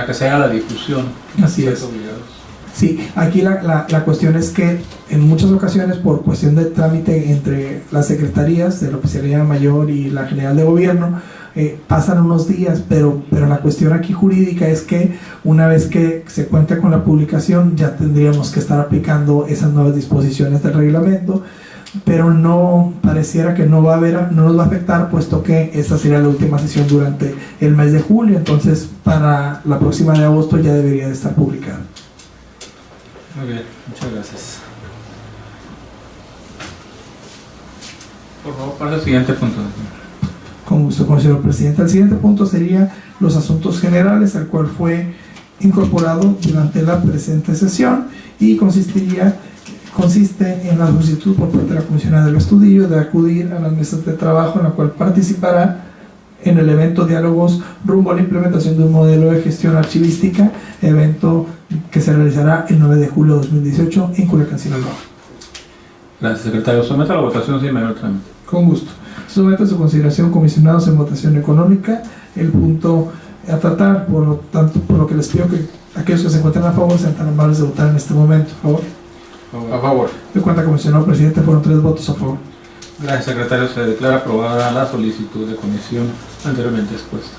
que se haga la difusión.
Así es. Sí, aquí la cuestión es que en muchas ocasiones, por cuestión de trámite entre las secretarías de la Oficialía Mayor y la General de Gobierno, pasan unos días, pero la cuestión aquí jurídica es que una vez que se cuenta con la publicación ya tendríamos que estar aplicando esas nuevas disposiciones del reglamento, pero no pareciera que no nos va a afectar, puesto que esta sería la última sesión durante el mes de julio. Entonces para la próxima de agosto ya debería de estar publicado.
Muy bien, muchas gracias. Por favor, para el siguiente punto.
Con gusto, señor presidente. El siguiente punto sería los asuntos generales, el cual fue incorporado durante la presente sesión y consiste en la solicitud por parte de la comisionada del Estudillo de acudir a las mesas de trabajo en la cual participará en el evento Diálogos rumbo a la implementación de un modelo de gestión archivística, evento que se realizará el 9 de julio de 2018 en Culiacán, Sinaloa.
Gracias, secretario. Someto a la votación sin mayor trámite.
Con gusto. Someto a su consideración, comisionados, en votación económica el punto a tratar. Por lo tanto, por lo que les pido que aquellos que se encuentren a favor sean tan amables de votar en este momento. A favor.
A favor.
De cuenta, comisionado presidente, fueron 3 votos a favor.
Gracias, secretario. Se declara aprobada la solicitud de comisión anteriormente expuesta.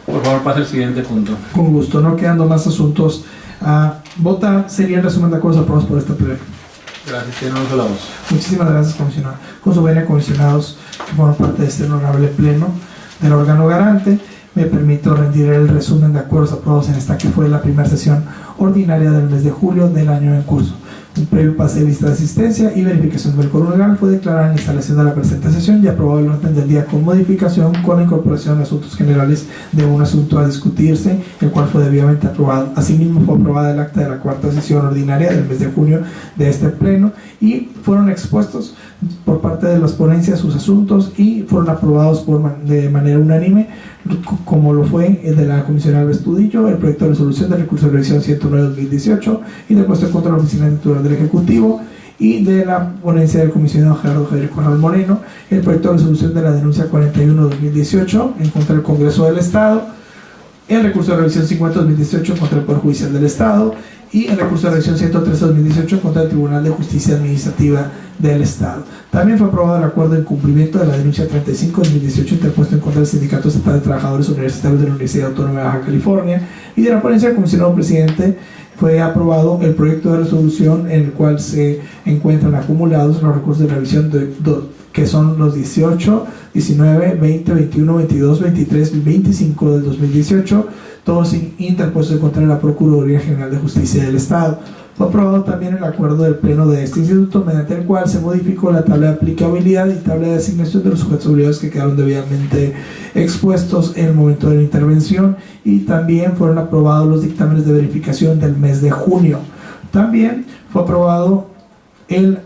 Por favor, pase al siguiente punto.
Con gusto. No quedando más asuntos a votar, sería el resumen de acuerdos aprobados por este pleno.
Gracias, tiene uso de la voz.
Muchísimas gracias, comisionado. Con su venia, comisionados que forman parte de este honorable pleno del órgano garante, me permito rendir el resumen de acuerdos aprobados en esta que fue la primera sesión ordinaria del mes de julio del año en curso. Un previo pase de lista de asistencia y verificación del quórum legal fue declarada en instalación de la presente sesión y aprobado el orden del día con modificación, con la incorporación de asuntos generales de un asunto a discutirse, el cual fue debidamente aprobado. Asimismo, fue aprobada el acta de la cuarta sesión ordinaria del mes de junio de este pleno y fueron expuestos por parte de las ponencias sus asuntos y fueron aprobados de manera unánime, como lo fue el de la comisionada Alba Estudillo, el proyecto de resolución del recurso de revisión 109/2018 y del puesto contra la oficina titular del Ejecutivo, y de la ponencia del comisionado Gerardo Javier Corral Moreno, el proyecto de resolución de la denuncia 41/2018 en contra del Congreso del Estado, el recurso de revisión 50/2018 contra el Poder Judicial del Estado, y el recurso de revisión 103-2018 contra el Tribunal de Justicia Administrativa del Estado. También fue aprobado el acuerdo en cumplimiento de la denuncia 35-2018 interpuesto en contra del Sindicato Estatal de Trabajadores Universitarios de la Universidad Autónoma de Baja California, y de la ponencia del comisionado presidente fue aprobado el proyecto de resolución en el cual se encuentran acumulados los recursos de revisión que son los 18, 19, 20, 21, 22, 23 y 25 del 2018, todos interpuestos contra la Procuraduría General de Justicia del Estado. Fue aprobado también el acuerdo del Pleno de este instituto, mediante el cual se modificó la tabla de aplicabilidad y tabla de asignación de los sujetos obligados que quedaron debidamente expuestos en el momento de la intervención, y también fueron aprobados los dictámenes de verificación del mes de junio. También fue aprobado el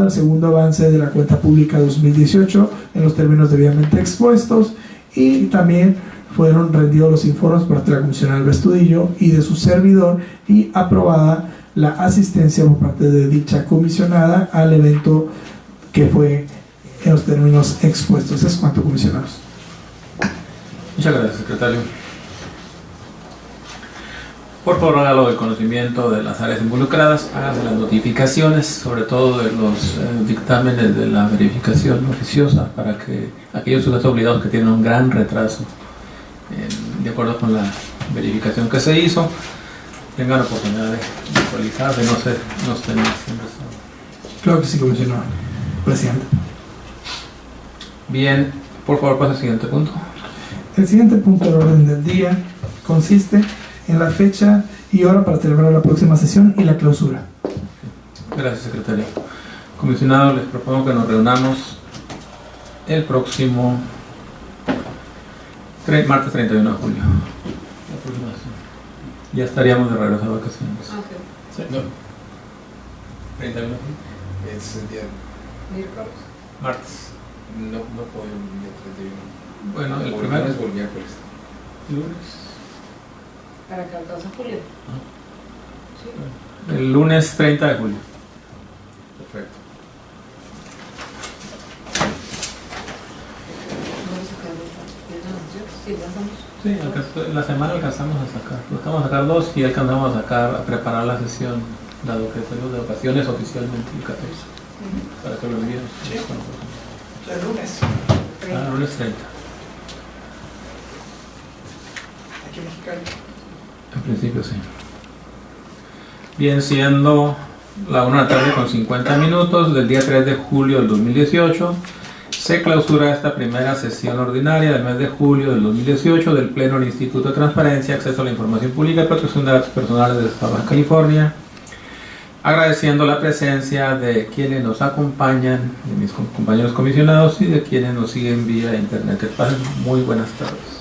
segundo avance de la cuenta pública 2018 en los términos debidamente expuestos, y también fueron rendidos los informes por parte de la comisionada Alba Estudillo y de su servidor, y aprobada la asistencia por parte de dicha comisionada al evento que fue en los términos expuestos. Es cuanto, comisionados.
Muchas gracias, secretario. Por favor, hágalo del conocimiento de las áreas involucradas, hágase las notificaciones, sobre todo de los dictámenes de la verificación oficiosa, para que aquellos sujetos obligados que tienen un gran retraso de acuerdo con la verificación que se hizo, tengan la oportunidad de actualizar, de no estén siempre.
Claro que sí, comisionado presidente.
Bien, por favor, pasa al siguiente punto.
El siguiente punto del orden del día consiste en la fecha y hora para celebrar la próxima sesión y la clausura.
Gracias, secretario. Comisionado, les propongo que nos reunamos el próximo martes 31 de julio. La próxima sesión. Ya estaríamos de regreso a vacaciones. Sí, no. 31 de julio.
Es el día
Miércoles.
Martes.
no puedo el día 31.
Bueno, el
O
primero
lunes o el miércoles.
lunes.
Para que alcance julio. Sí.
El lunes 30 de julio.
Perfecto.
Sí, lanzamos.
Sí, en la semana alcanzamos a sacar. Buscamos sacar 2 y alcanzamos a preparar la sesión, dado que salimos de vacaciones oficialmente el 14. Para que lo envíen.
El lunes.
Lunes 30.
Aquí en Mexicali.
En principio sí. Bien, siendo la 1 de la tarde con 50 minutos del día 3 de julio del 2018, se clausura esta primera sesión ordinaria del mes de julio del 2018 del Pleno del Instituto de Transparencia, Acceso a la Información Pública y Protección de Datos Personales del Estado de Baja California, agradeciendo la presencia de quienes nos acompañan, de mis compañeros comisionados y de quienes nos siguen vía internet. Que pasen muy buenas tardes.